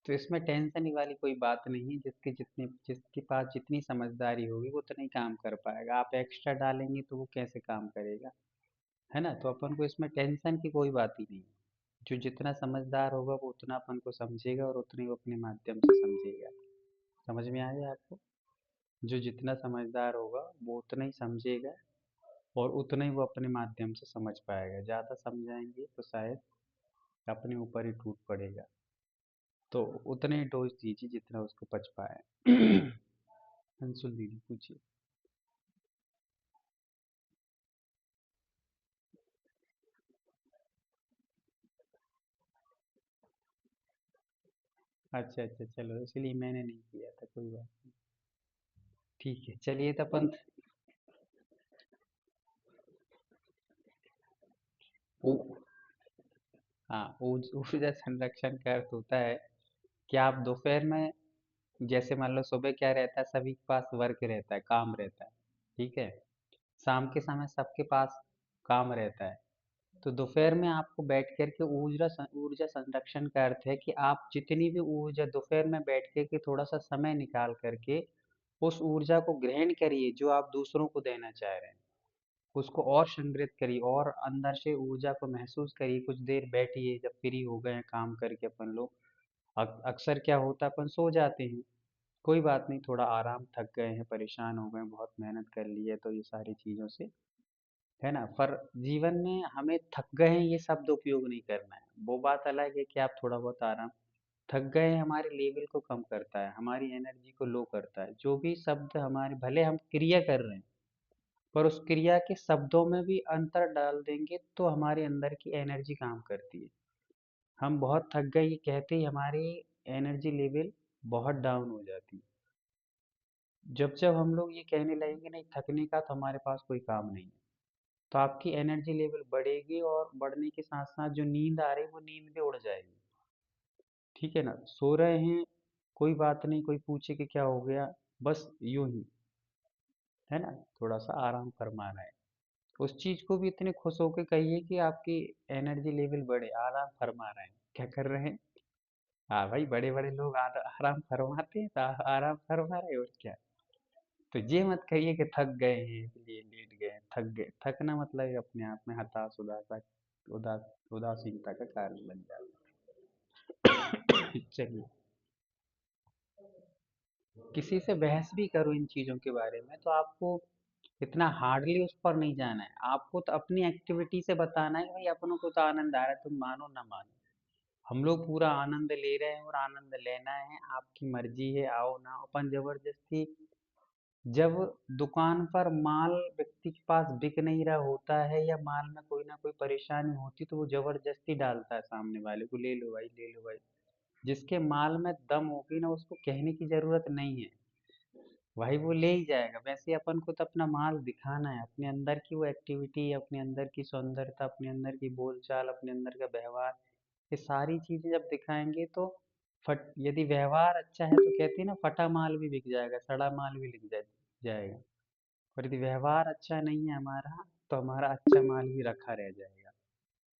तो इसमें टेंशन ही वाली कोई बात नहीं है, जिसके पास जितनी समझदारी होगी वो उतना ही काम कर पाएगा। आप एक्स्ट्रा डालेंगे तो वो कैसे काम करेगा, है ना? तो अपन को इसमें टेंशन की कोई बात ही नहीं है। जो जितना समझदार होगा वो उतना अपन को समझेगा और उतनी वो अपने माध्यम से समझेगा। समझ में आया आपको? जो जितना समझदार होगा वो उतना ही समझेगा और उतना ही वो अपने माध्यम से समझ पाएगा। ज़्यादा समझाएंगे तो शायद अपने ऊपर ही टूट पड़ेगा। तो उतने ही डोज दीजिए जितना उसको पच पाए। अंशुल दीदी पूछिए। अच्छा अच्छा, चलो, इसलिए मैंने नहीं किया था, कोई बात नहीं। ठीक है, चलिए तो अपन ऊ- हाँ, ऊर्जा संरक्षण का अर्थ होता है कि आप दोपहर में, जैसे मान लो सुबह क्या रहता है, सभी के पास वर्क रहता है, काम रहता है, ठीक है? शाम के समय सबके पास काम रहता है। तो दोपहर में आपको बैठ कर के ऊर्जा संरक्षण का अर्थ है कि आप जितनी भी ऊर्जा दोपहर में बैठ के थोड़ा सा समय निकाल करके उस ऊर्जा को ग्रहण करिए जो आप दूसरों को देना चाह रहे हैं। उसको और संग्रहित करिए और अंदर से ऊर्जा को महसूस करिए। कुछ देर बैठिए, जब फ्री हो गए हैं काम करके अपन लोग, अक्सर क्या होता है अपन सो जाते हैं। कोई बात नहीं, थोड़ा आराम, थक गए हैं, परेशान हो गए हैं, बहुत मेहनत कर ली है तो ये सारी चीज़ों से, है ना? पर जीवन में हमें थक गए हैं ये शब्द उपयोग नहीं करना है। वो बात अलग है कि आप थोड़ा बहुत आराम, थक गए हैं हमारे लेवल को कम करता है, हमारी एनर्जी को लो करता है। जो भी शब्द हमारे, भले हम क्रिया कर रहे हैं, पर उस क्रिया के शब्दों में भी अंतर डाल देंगे तो हमारे अंदर की एनर्जी काम करती है। हम बहुत थक गए ये कहते ही हमारी एनर्जी लेवल बहुत डाउन हो जाती है। जब जब हम लोग ये कहने लगेंगे नहीं थकने का, तो हमारे पास कोई काम नहीं है, तो आपकी एनर्जी लेवल बढ़ेगी और बढ़ने के साथ साथ जो नींद आ रही है वो नींद भी उड़ जाएगी। ठीक है ना? सो रहे हैं, कोई बात नहीं, कोई पूछे कि क्या हो गया, बस यूं ही, है ना, थोड़ा सा आराम फरमा रहा है। उस चीज को भी इतने खुश होकर कहिए कि आपकी एनर्जी लेवल बढ़े। आराम फरमा रहे हैं, क्या कर रहे हैं? हाँ भाई, बड़े बड़े लोग आराम फरमाते हैं, तो आराम फरमा रहे हैं, और क्या। तो ये मत कहिए कि थक गए हैं इसलिए लेट गए हैं। थक गए, थकना मतलब अपने आप में हताश, उदासीनता का कारण बन जाता है। चलिए, किसी से बहस भी करो इन चीजों के बारे में तो आपको इतना हार्डली उस पर नहीं जाना है। आपको तो अपनी एक्टिविटी से बताना है कि भाई अपनों को तो आनंद आ रहा है, तुम मानो ना मानो, हम लोग पूरा आनंद ले रहे हैं और आनंद लेना है, आपकी मर्जी है, आओ ना आओ। अपन जबरदस्ती, जब दुकान पर माल व्यक्ति के पास बिक नहीं रहा होता है या माल में कोई ना कोई परेशानी होती, तो वो जबरदस्ती डालता है सामने वाले को, ले लो भाई, ले लो भाई। जिसके माल में दम होगी ना, उसको कहने की जरूरत नहीं है, भाई वो ले ही जाएगा। वैसे अपन को तो अपना माल दिखाना है, अपने अंदर की वो एक्टिविटी, अपने अंदर की सौंदर्यता, अपने अंदर की बोलचाल, अपने अंदर का व्यवहार, ये सारी चीजें जब दिखाएंगे तो फट यदि व्यवहार अच्छा है तो कहते हैं ना, फटा माल भी बिक जाएगा, सड़ा माल भी जाएगा। पर यदि व्यवहार अच्छा नहीं है हमारा, तो हमारा अच्छा माल भी रखा रह जाएगा।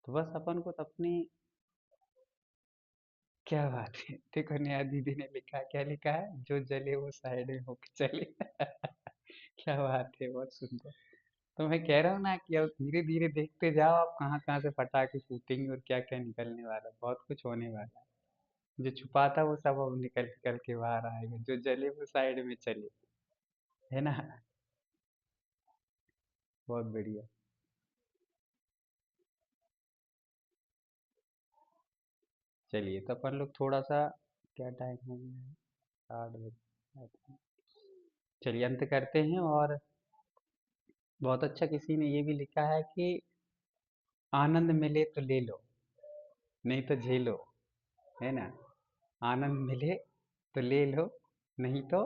तो बस अपन को तो अपनी, क्या बात है, देखो नया दीदी ने लिखा, क्या लिखा है, जो जले वो साइड में होके चले। क्या बात है, बहुत सुंदर। तो मैं कह रहा हूँ ना कि अब धीरे धीरे देखते जाओ आप कहाँ कहाँ से पटाखे फूटेंगे और क्या क्या निकलने वाला है। बहुत कुछ होने वाला है। जो छुपा था वो सब अब निकल निकल के बाहर आएगा, जो जले वो साइड में चले, है ना? बहुत बढ़िया। चलिए, तो अपन लोग थोड़ा सा, क्या टाइम हो गया है? 8 बजे। चलिए अंत करते हैं। और बहुत अच्छा किसी ने ये भी लिखा है कि आनंद मिले तो ले लो, नहीं तो झेलो, है ना? आनंद मिले तो ले लो, नहीं तो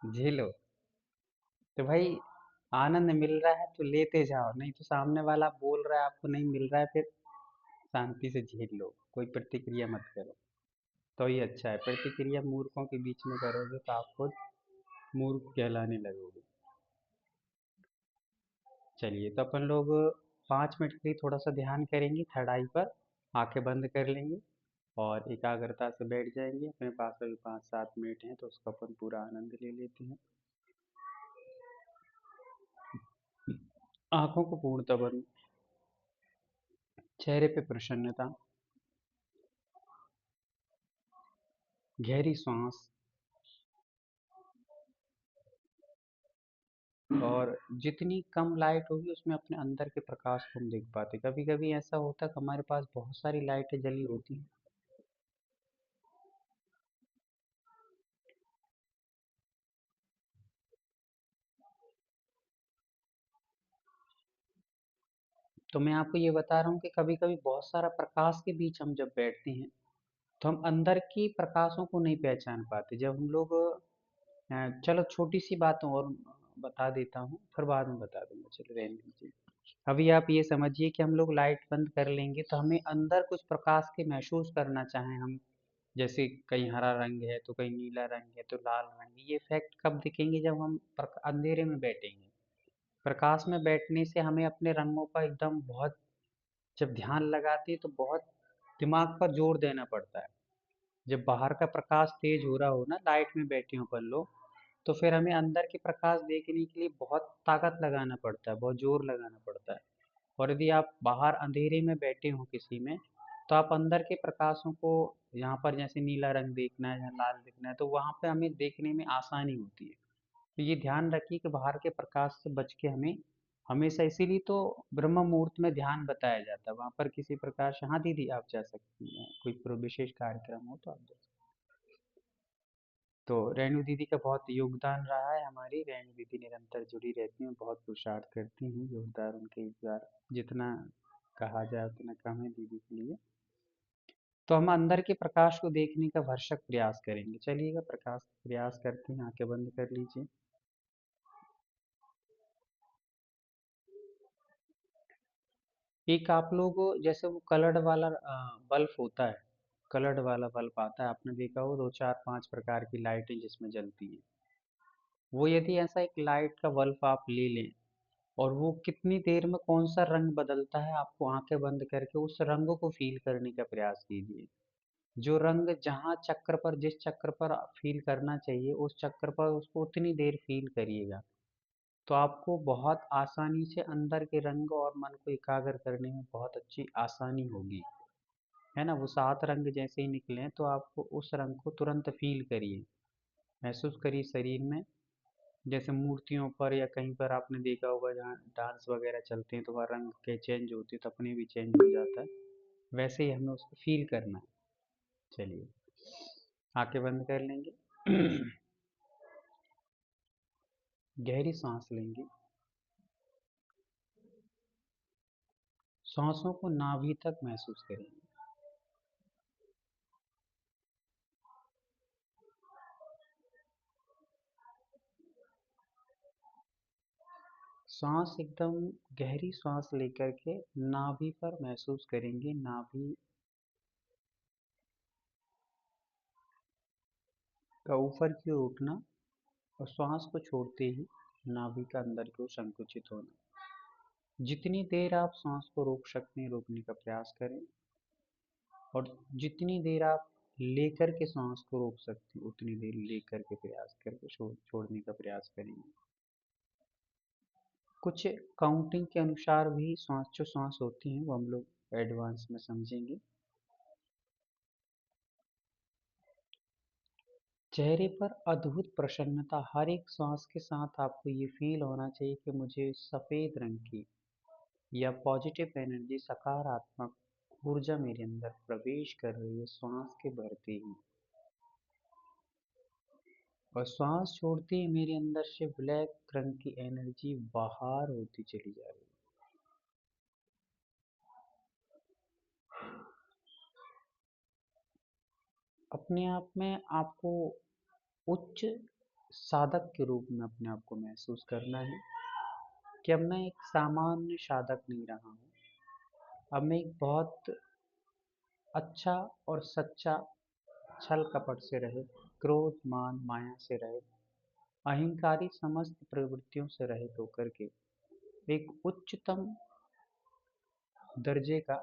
झेलो। तो भाई, आनंद मिल रहा है तो लेते जाओ, नहीं तो सामने वाला बोल रहा है आपको नहीं मिल रहा है, फिर शांति से झेल लो, कोई प्रतिक्रिया मत करो। तो ये अच्छा है, प्रतिक्रिया मूर्खों के बीच में करोगे तो आप खुद मूर्ख कहलाने लगोगे। चलिए, तो अपन लोग 5 मिनट के लिए थोड़ा सा ध्यान करेंगे, थर्ड आई पर आंखें बंद कर लेंगे और एकाग्रता से बैठ जाएंगे। अपने पास अभी 5-7 मिनट हैं तो उसका अपन पूरा आनंद ले लेते हैं। आंखों को पूर्णतः बंद, चेहरे पे प्रसन्नता, गहरी सांस, और जितनी कम लाइट होगी उसमें अपने अंदर के प्रकाश को हम देख पाते। कभी कभी ऐसा होता है कि हमारे पास बहुत सारी लाइटें जली होती हैं, तो मैं आपको ये बता रहा हूँ कि कभी कभी बहुत सारा प्रकाश के बीच हम जब बैठते हैं तो हम अंदर की प्रकाशों को नहीं पहचान पाते। जब हम लोग चलो छोटी सी बात और बता देता हूँ, फिर बाद में बता दूंगा, चलो रहने दीजिए। अभी आप ये समझिए कि हम लोग लाइट बंद कर लेंगे तो हमें अंदर कुछ प्रकाश के महसूस करना चाहें हम, जैसे कहीं हरा रंग है तो कहीं नीला रंग है तो लाल रंग है। ये इफेक्ट कब दिखेंगे, जब हम अंधेरे में बैठेंगे। प्रकाश में बैठने से हमें अपने रंगों का एकदम बहुत, जब ध्यान लगाते हैं तो बहुत दिमाग पर जोर देना पड़ता है। जब बाहर का प्रकाश तेज हो रहा हो ना, लाइट में बैठे हो अपन लोग, तो फिर हमें अंदर के प्रकाश देखने के लिए बहुत ताकत लगाना पड़ता है, बहुत जोर लगाना पड़ता है। और यदि आप बाहर अंधेरे में बैठे हो किसी में, तो आप अंदर के प्रकाशों को, यहाँ पर जैसे नीला रंग देखना है या लाल देखना है, तो वहाँ पे हमें देखने में आसानी होती है। तो ये ध्यान रखिए कि बाहर के प्रकाश से बच के हमें हमेशा, इसीलिए तो ब्रह्म मुहूर्त में ध्यान बताया जाता है। वहाँ पर किसी प्रकार से, हाँ दीदी आप जा सकती हैं, कोई विशेष कार्यक्रम हो तो आप जा सकती हैं। तो रेणु दीदी का बहुत योगदान रहा है, हमारी रेणु दीदी निरंतर जुड़ी रहती हैं, बहुत पुरुषार्थ करती हैं। जोरदार उनके इस बार, जितना कहा जाए उतना कम है दीदी के लिए। तो हम अंदर के प्रकाश को देखने का भरसक प्रयास करेंगे। चलिएगा, प्रकाश प्रयास करते हैं, आंखें बंद कर लीजिए। एक आप लोग, जैसे वो कलर्ड वाला बल्ब होता है, कलर्ड वाला बल्ब आता है, आपने देखा हो, दो चार पांच प्रकार की लाइटें जिसमें जलती हैं। वो यदि ऐसा एक लाइट का बल्ब आप ले लें, और वो कितनी देर में कौन सा रंग बदलता है, आपको आंखें बंद करके उस रंग को फील करने का प्रयास कीजिए। जो रंग जहाँ चक्र पर, जिस चक्र पर फील करना चाहिए, उस चक्र पर उसको उतनी देर फील करिएगा। तो आपको बहुत आसानी से अंदर के रंग और मन को एकाग्र करने में बहुत अच्छी आसानी होगी, है ना। वो 7 रंग जैसे ही निकले तो आपको उस रंग को तुरंत फील करिए, महसूस करिए शरीर में। जैसे मूर्तियों पर या कहीं पर आपने देखा होगा, जहाँ डांस वगैरह चलते हैं तो वहाँ रंग के चेंज होते हैं, तो अपने भी चेंज हो जाता है। वैसे ही हमें उसको फील करना है। चलिए, आंखें बंद कर लेंगे। गहरी सांस लेंगे, सांसों को नाभि तक महसूस करेंगे। सांस एकदम गहरी सांस लेकर के नाभि पर महसूस करेंगे, नाभि का ऊपर की ओर उठना, और श्वास को छोड़ते ही नाभि का अंदर की ओर संकुचित होना। जितनी देर आप सांस को रोक सकते हैं रोकने का प्रयास करें, और जितनी देर आप लेकर के सांस को रोक सकते हैं उतनी देर लेकर के प्रयास करके छोड़ने का प्रयास करेंगे। कुछ काउंटिंग के अनुसार भी सांस, जो सांस होती हैं वो हम लोग एडवांस में समझेंगे। चेहरे पर अद्भुत प्रसन्नता, हर एक सांस के साथ आपको ये फील होना चाहिए कि मुझे सफ़ेद रंग की या पॉजिटिव एनर्जी, सकारात्मक ऊर्जा मेरे अंदर प्रवेश कर रही है श्वास के भरते ही। और श्वास छोड़ते ही मेरे अंदर से ब्लैक रंग की एनर्जी बाहर होती चली जा रही है। अपने आप में आपको उच्च साधक के रूप में अपने आप को महसूस करना है, कि अब मैं एक सामान्य साधक नहीं रहा हूँ। अब मैं एक बहुत अच्छा और सच्चा, छल कपट से रहित, क्रोध मान माया से रहित, अहंकारी समस्त प्रवृत्तियों से रहित होकर के एक उच्चतम दर्जे का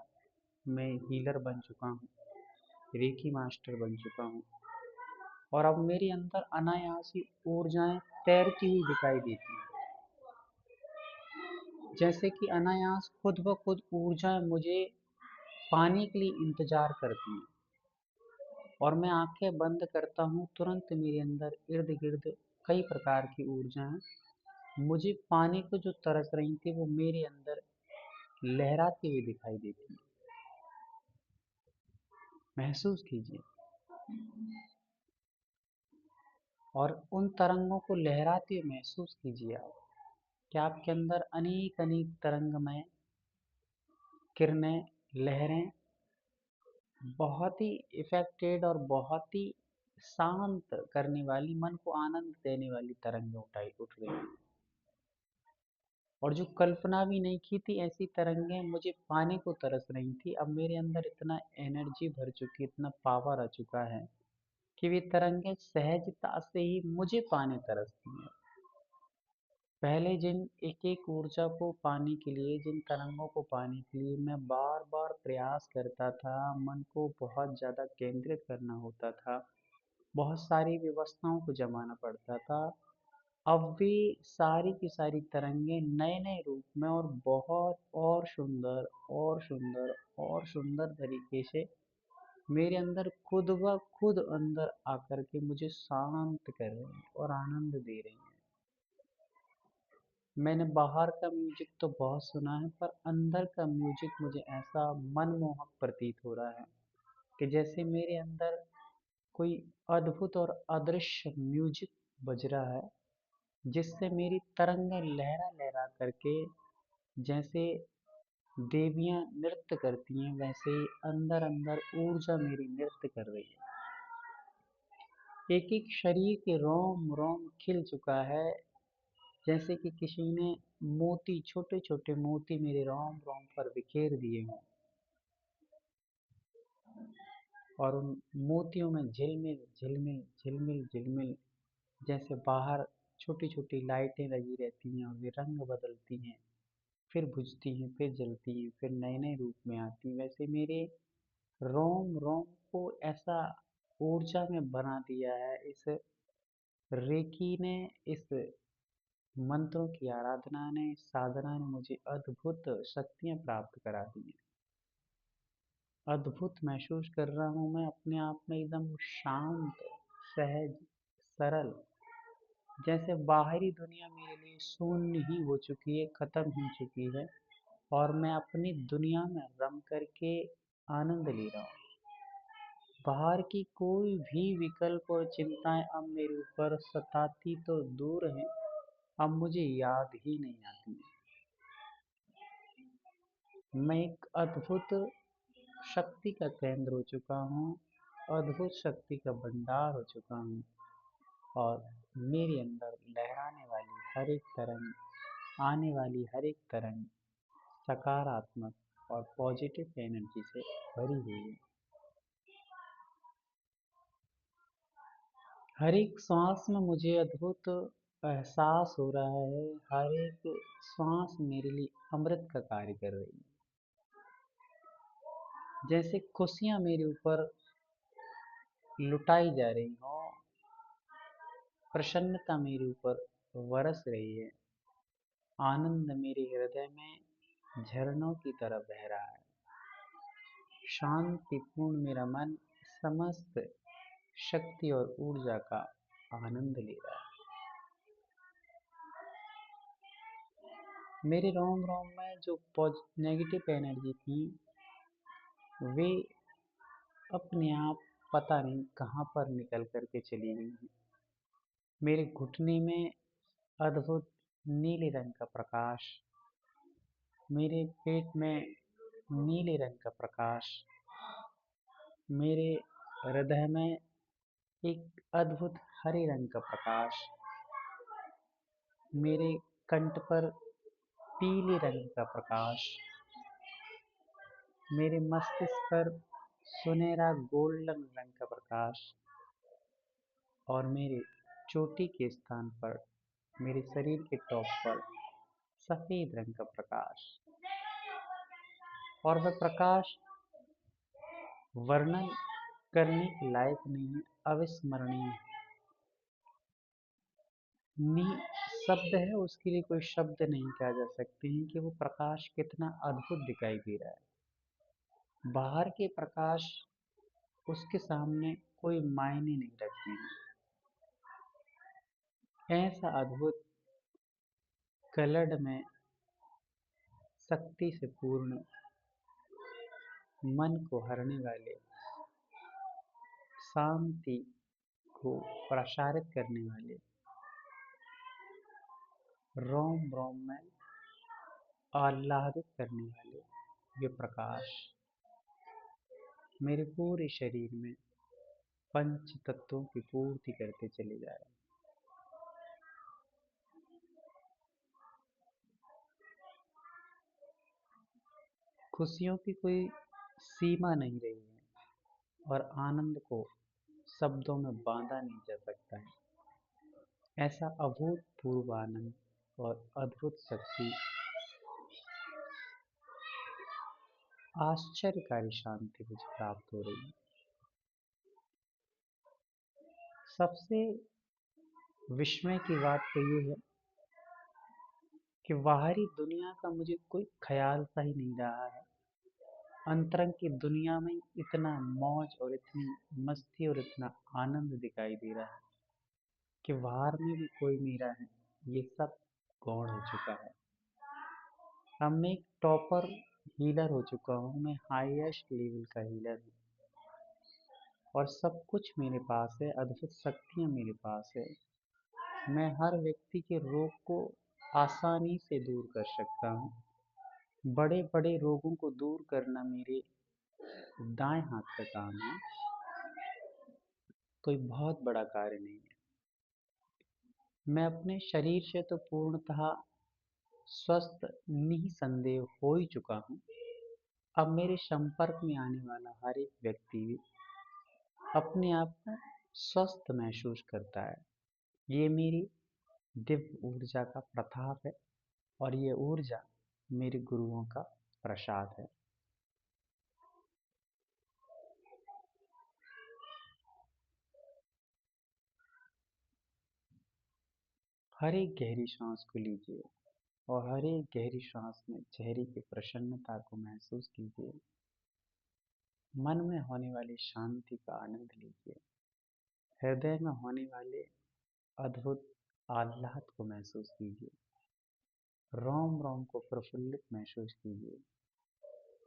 मैं हीलर बन चुका हूँ, रेकी मास्टर बन चुका हूँ। और अब मेरे अंदर अनायास ही ऊर्जाएं तैरती हुई दिखाई देती हैं, जैसे कि अनायास खुद ब खुद ऊर्जाएं मुझे पाने के लिए इंतजार करती हैं। और मैं आंखें बंद करता हूँ, तुरंत मेरे अंदर इर्द गिर्द कई प्रकार की ऊर्जाएं मुझे पाने को जो तरस रही थी, वो मेरे अंदर लहराती हुई दिखाई देती हैं। महसूस कीजिए, और उन तरंगों को लहराते हुए महसूस कीजिए आप, कि आपके अंदर अनेक अनेक तरंगमय किरणें, लहरें, बहुत ही इफेक्टेड और बहुत ही शांत करने वाली, मन को आनंद देने वाली तरंगें उठाई उठ रही हैं। और जो कल्पना भी नहीं की थी ऐसी तरंगें मुझे पाने को तरस रही थी, अब मेरे अंदर इतना एनर्जी भर चुकी, इतना पावर आ चुका है कि वे तरंगें सहजता से ही मुझे पाने तरसती हैं। पहले जिन एक एक ऊर्जा को पाने के लिए, जिन तरंगों को पाने के लिए मैं बार बार प्रयास करता था, मन को बहुत ज़्यादा केंद्रित करना होता था, बहुत सारी व्यवस्थाओं को जमाना पड़ता था, अब वे सारी की सारी तरंगे नए नए रूप में और बहुत और सुंदर और सुंदर तरीके से मेरे अंदर खुद ब खुद अंदर आकर के मुझे शांत कर रहे हैं और आनंद दे रहे हैं। मैंने बाहर का म्यूजिक तो बहुत सुना है, पर अंदर का म्यूजिक मुझे ऐसा मनमोहक प्रतीत हो रहा है कि जैसे मेरे अंदर कोई अद्भुत और अदृश्य म्यूजिक बज रहा है, जिससे मेरी तरंगें लहरा लहरा करके, जैसे देवियां नृत्य करती हैं, वैसे ही अंदर अंदर ऊर्जा मेरी नृत्य कर रही है। एक एक शरीर के रोम रोम खिल चुका है, जैसे कि किसी ने मोती, छोटे छोटे मोती मेरे रोम रोम पर बिखेर दिए हों, और उन मोतियों में झिलमिल झिलमिल झिलमिल झिलमिल, जैसे बाहर छोटी छोटी लाइटें लगी रहती हैं और वे रंग बदलती हैं, फिर बुझती हैं, फिर जलती हैं, फिर नए नए रूप में आती हैं, वैसे मेरे रोम रोम को ऐसा ऊर्जा में बना दिया है इस रेकी ने, इस मंत्रों की आराधना ने, इस साधना ने मुझे अद्भुत शक्तियाँ प्राप्त करा दी हैं। अद्भुत महसूस कर रहा हूँ मैं अपने आप में, एकदम शांत, सहज, सरल, जैसे बाहरी दुनिया मेरे लिए शून्य ही हो चुकी है, खत्म हो चुकी है, और मैं अपनी दुनिया में रम करके आनंद ले रहा हूँ। बाहर की कोई भी विकल्प और चिंताएं अब मेरे ऊपर सताती तो दूर हैं, अब मुझे याद ही नहीं आती। मैं एक अद्भुत शक्ति का केंद्र हो चुका हूँ, अद्भुत शक्ति का भंडार हो चुका हूँ, और मेरे अंदर लहराने वाली हर एक तरंग, आने वाली हर एक तरंग सकारात्मक और पॉजिटिव एनर्जी से भरी हुई है। हर एक सांस में मुझे अद्भुत एहसास हो रहा है, हर एक सांस मेरे लिए अमृत का कार्य कर रही है, जैसे खुशियाँ मेरे ऊपर लुटाई जा रही हो, प्रसन्नता मेरे ऊपर बरस रही है, आनंद मेरे हृदय में झरनों की तरह बह रहा है, शांतिपूर्ण मेरा मन समस्त शक्ति और ऊर्जा का आनंद ले रहा है। मेरे रोम रोम में जो नेगेटिव एनर्जी थी, वे अपने आप पता नहीं कहाँ पर निकल करके चली गई हैं। मेरे घुटने में अद्भुत नीले रंग का प्रकाश, मेरे पेट में नीले रंग का प्रकाश, मेरे हृदय में एक अद्भुत हरे रंग का प्रकाश, मेरे कंठ पर पीले रंग का प्रकाश, मेरे मस्तिष्क पर सुनहरा गोल्डन रंग का प्रकाश, और मेरे चोटी के स्थान पर, मेरे शरीर के टॉप पर सफेद रंग का प्रकाश। और वह प्रकाश वर्णन करने के लायक नहीं है, अविस्मरणीय है। नी शब्द है, उसके लिए कोई शब्द नहीं कहा जा सकते हैं कि वो प्रकाश कितना अद्भुत दिखाई दे रहा है। बाहर के प्रकाश उसके सामने कोई मायने नहीं रखते हैं। ऐसा अद्भुत कलड में शक्ति से पूर्ण, मन को हरने वाले, शांति को प्रसारित करने वाले, रोम रोम में आह्लादित करने वाले ये प्रकाश मेरे पूरे शरीर में पंच तत्वों की पूर्ति करते चले जा रहे हैं। खुशियों की कोई सीमा नहीं रही है, और आनंद को शब्दों में बांधा नहीं जा सकता है। ऐसा अभूतपूर्व आनंद और अद्भुत शक्ति, आश्चर्यकारी शांति मुझे प्राप्त हो रही है। सबसे विस्मय की बात तो ये है कि बाहरी दुनिया का मुझे कोई ख्याल सा ही नहीं रहा है। अंतरंग की दुनिया में इतना मौज और इतनी मस्ती और इतना आनंद दिखाई दे रहा है कि बाहर में भी कोई मेरा है, ये सब गौण हो चुका है। अब मैं एक टॉपर हीलर हो चुका हूँ, मैं हाईएस्ट लेवल का हीलर हूँ और सब कुछ मेरे पास है, अद्भुत शक्तियाँ मेरे पास है। मैं हर व्यक्ति के रोग को आसानी से दूर कर सकता हूँ। बड़े बड़े रोगों को दूर करना मेरे दाएं हाथ का काम है, कोई बहुत बड़ा कार्य नहीं है। मैं अपने शरीर से तो पूर्णतः स्वस्थ निसंदेह हो ही चुका हूँ। अब मेरे संपर्क में आने वाला हर एक व्यक्ति भी अपने आप को स्वस्थ महसूस करता है। ये मेरी दिव्य ऊर्जा का प्रताप है और ये ऊर्जा मेरे गुरुओं का प्रसाद है। हर एक गहरी सांस को लीजिए और हर एक गहरी सांस में चेहरे की प्रसन्नता को महसूस कीजिए। मन में होने वाली शांति का आनंद लीजिए। हृदय में होने वाले अद्भुत आह्लाद को महसूस कीजिए। रोम रोम को प्रफुल्लित महसूस कीजिए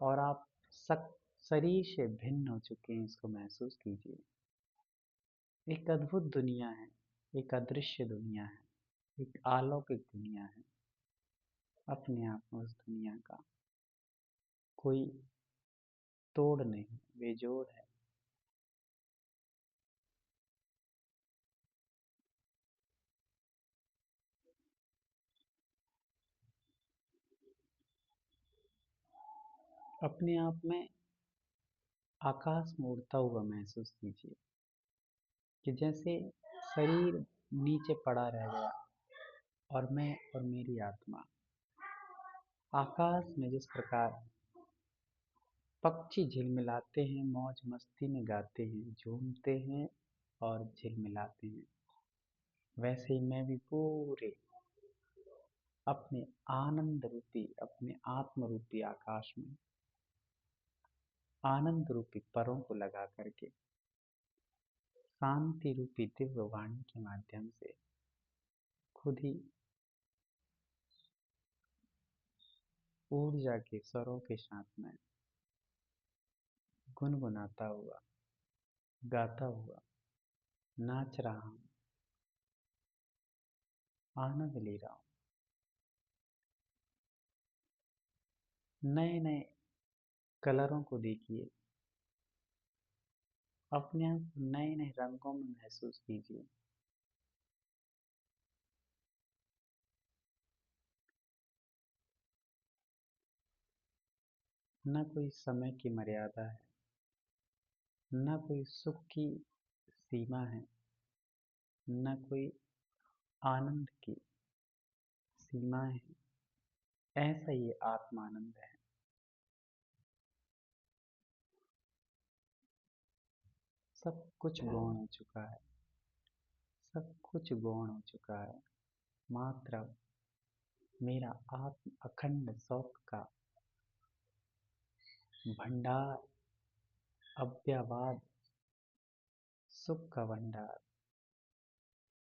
और आप शरीर से भिन्न हो चुके हैं, इसको महसूस कीजिए। एक अद्भुत दुनिया है, एक अदृश्य दुनिया है, एक अलौकिक दुनिया है। अपने आप में उस दुनिया का कोई तोड़ नहीं, बेजोड़ है। अपने आप में आकाश में उड़ता हुआ महसूस कीजिए कि जैसे शरीर नीचे पड़ा रह गया और मैं और मेरी आत्मा आकाश में जिस प्रकार पक्षी झिलमिलाते हैं, मौज मस्ती में गाते हैं, झूमते हैं और झिलमिलाते हैं, वैसे ही मैं भी पूरे अपने आनंद रूपी, अपने आत्म रूपी आकाश में आनंद रूपी परों को लगा करके शांति रूपी दिव्य वाणी के माध्यम से खुद ही ऊर्जा के स्वरों के साथ में गुनगुनाता हुआ, गाता हुआ नाच रहा हूँ, आनंद ले रहा हूँ। नए नए कलरों को देखिए, अपने आप नए नए रंगों में महसूस कीजिए। न कोई समय की मर्यादा है, न कोई सुख की सीमा है, न कोई आनंद की सीमाएं हैं। ऐसा ये आत्मानंद है। सब कुछ गौण हो चुका है, सब कुछ गौण हो चुका है। मात्र अब मेरा आत्म अखंड शौक का भंडार, अव्ययवाद, सुख का भंडार,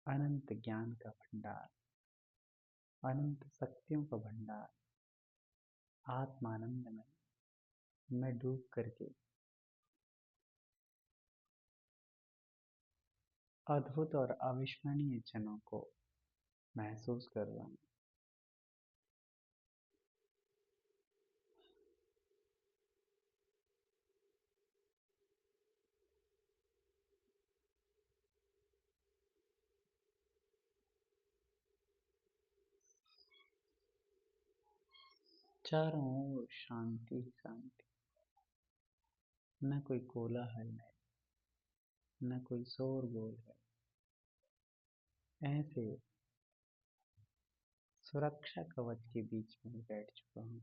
अनंत ज्ञान का भंडार, अनंत शक्तियों का भंडार, आत्मानंद में मैं डूब करके अद्भुत और अविस्मरणीय क्षणों को महसूस कर रहा हूँ। चारों ओर शांति ही शांति, न कोई कोलाहल है, न कोई शोरगुल है। ऐसे सुरक्षा कवच के बीच में बैठ चुका हूँ,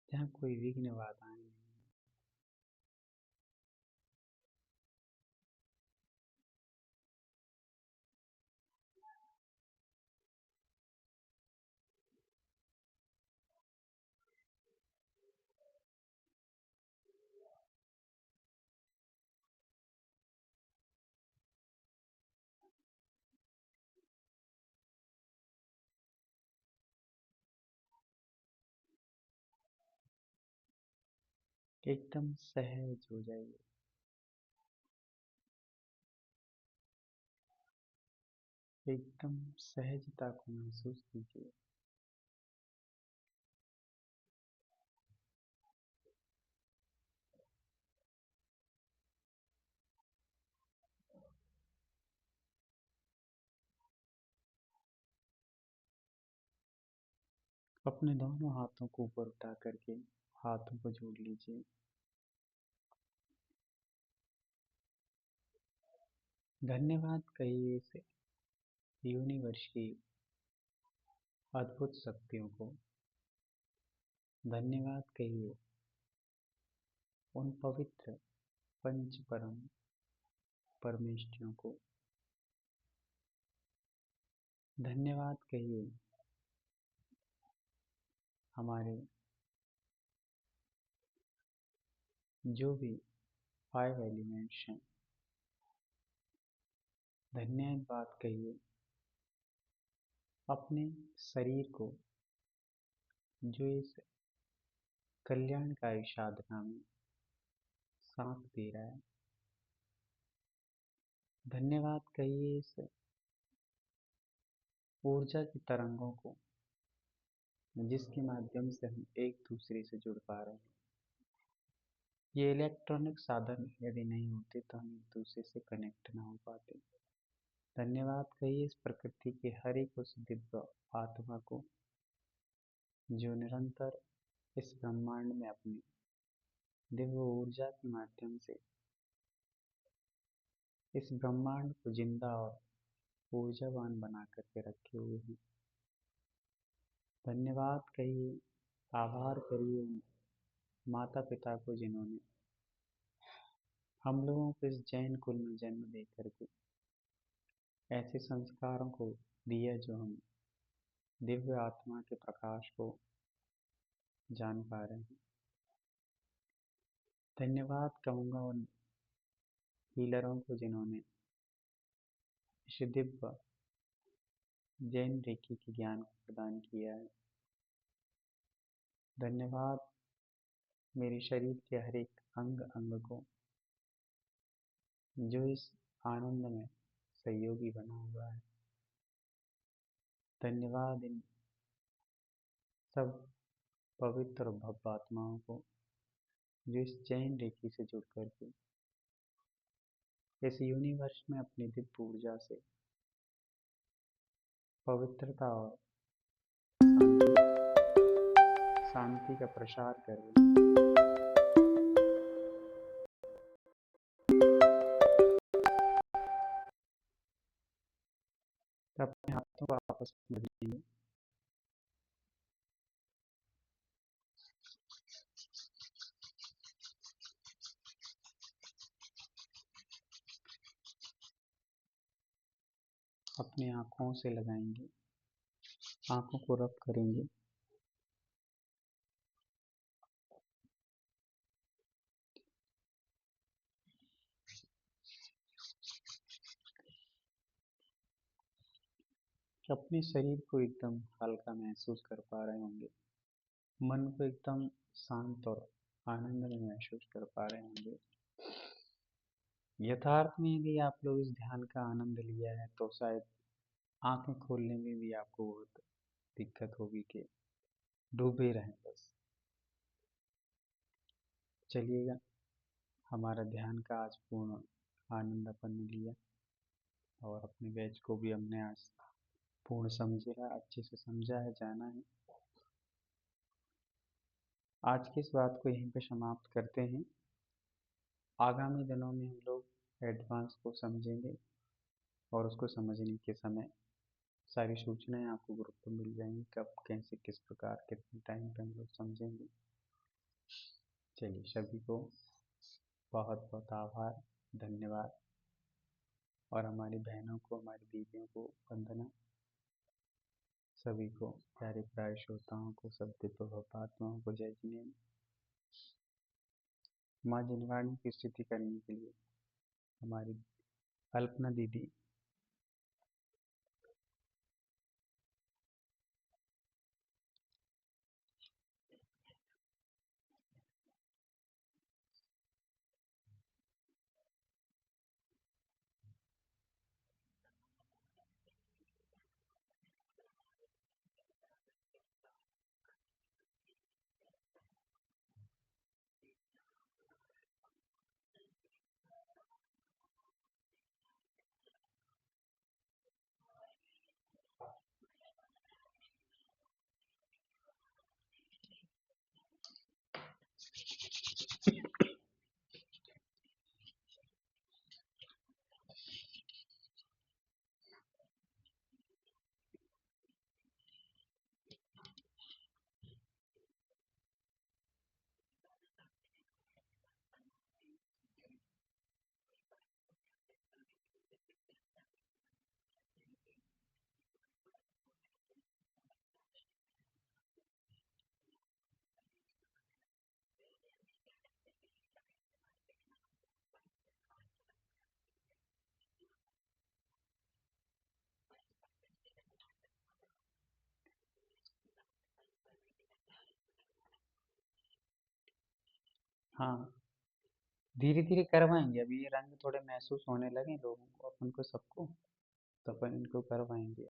जहाँ कोई विघ्न बाधाएं नहीं। एकदम सहज हो जाइए। एकदम सहजता को महसूस कीजिए। अपने दोनों हाथों को ऊपर उठा करके हाथों को जोड़ लीजिए। धन्यवाद कहिए इस यूनिवर्स की अद्भुत शक्तियों को। धन्यवाद कहिए उन पवित्र पंच परम परमेष्ठियों को। धन्यवाद कहिए हमारे जो भी 5 एलिमेंट्स हैं। धन्यवाद कहिए अपने शरीर को जो इस कल्याणकारी साधना में साथ दे रहा है। धन्यवाद कहिए इस ऊर्जा की तरंगों को जिसके माध्यम से हम एक दूसरे से जुड़ पा रहे हैं। ये इलेक्ट्रॉनिक साधन यदि नहीं होते तो हम एक दूसरे से कनेक्ट ना हो पाते। धन्यवाद कहिए इस प्रकृति के हर एक उस दिव्य आत्मा को जो निरंतर इस ब्रह्मांड में अपनी दिव्य ऊर्जा के माध्यम से इस ब्रह्मांड को जिंदा और ऊर्जावान बना करके रखे हुए हैं। धन्यवाद कहिए, आभार करिए उन माता पिता को जिन्होंने हम लोगों को इस जैन कुल में जन्म दे करके ऐसे संस्कारों को दिया जो हम दिव्य आत्मा के प्रकाश को जान पा रहे हैं। धन्यवाद कहूँगा उन हीलरों को जिन्होंने इस दिव्य जैन रेकी के ज्ञान को प्रदान किया है। धन्यवाद मेरे शरीर के हर एक अंग अंग को जो इस आनंद में सहयोगी बना हुआ है। धन्यवाद इन सब पवित्र और भव्य आत्माओं को जो इस जैन रेखी से जुड़ करके इस यूनिवर्स में अपनी दिव्य ऊर्जा से पवित्रता और शांति का प्रसार कर रहे हैं। तो अपने हाथों को आपस में मिलाइए। अपनी आँखों से लगाएंगे, आँखों को रब करेंगे। अपने शरीर को एकदम हल्का महसूस कर पा रहे होंगे। मन को एकदम शांत और आनंद में महसूस कर पा रहे होंगे। यथार्थ में यदि आप लोग इस ध्यान का आनंद लिया है तो शायद आंखें खोलने में भी आपको बहुत दिक्कत होगी कि डूबे रहें बस। चलिएगा, हमारा ध्यान का आज पूर्ण आनंद अपन ने लिया और अपने बैच को भी हमने आज पूर्ण समझा, अच्छे से समझा है, जाना है। आज की इस बात को यहीं पे समाप्त करते हैं। आगामी दिनों में हम लोग एडवांस को समझेंगे और उसको समझने के समय सारी सूचनाएं आपको ग्रुप पर मिल जाएंगी, कब कैसे किस प्रकार कितने टाइम पे हम लोग समझेंगे। चलिए, सभी को बहुत बहुत आभार, धन्यवाद। और हमारी बहनों को, हमारी दीदियों को वंदना। सभी को प्यारे प्यारे श्रोताओं को, सब दिव्य भवपात्माओं को जय जिनेन्द्र। माँ जिनवाणी की स्तुति करने के लिए हमारी अल्पना दीदी। हाँ, धीरे धीरे करवाएंगे। अभी ये रंग थोड़े महसूस होने लगे लोगों को, अपन को, सबको। तो अपन इनको करवाएंगे।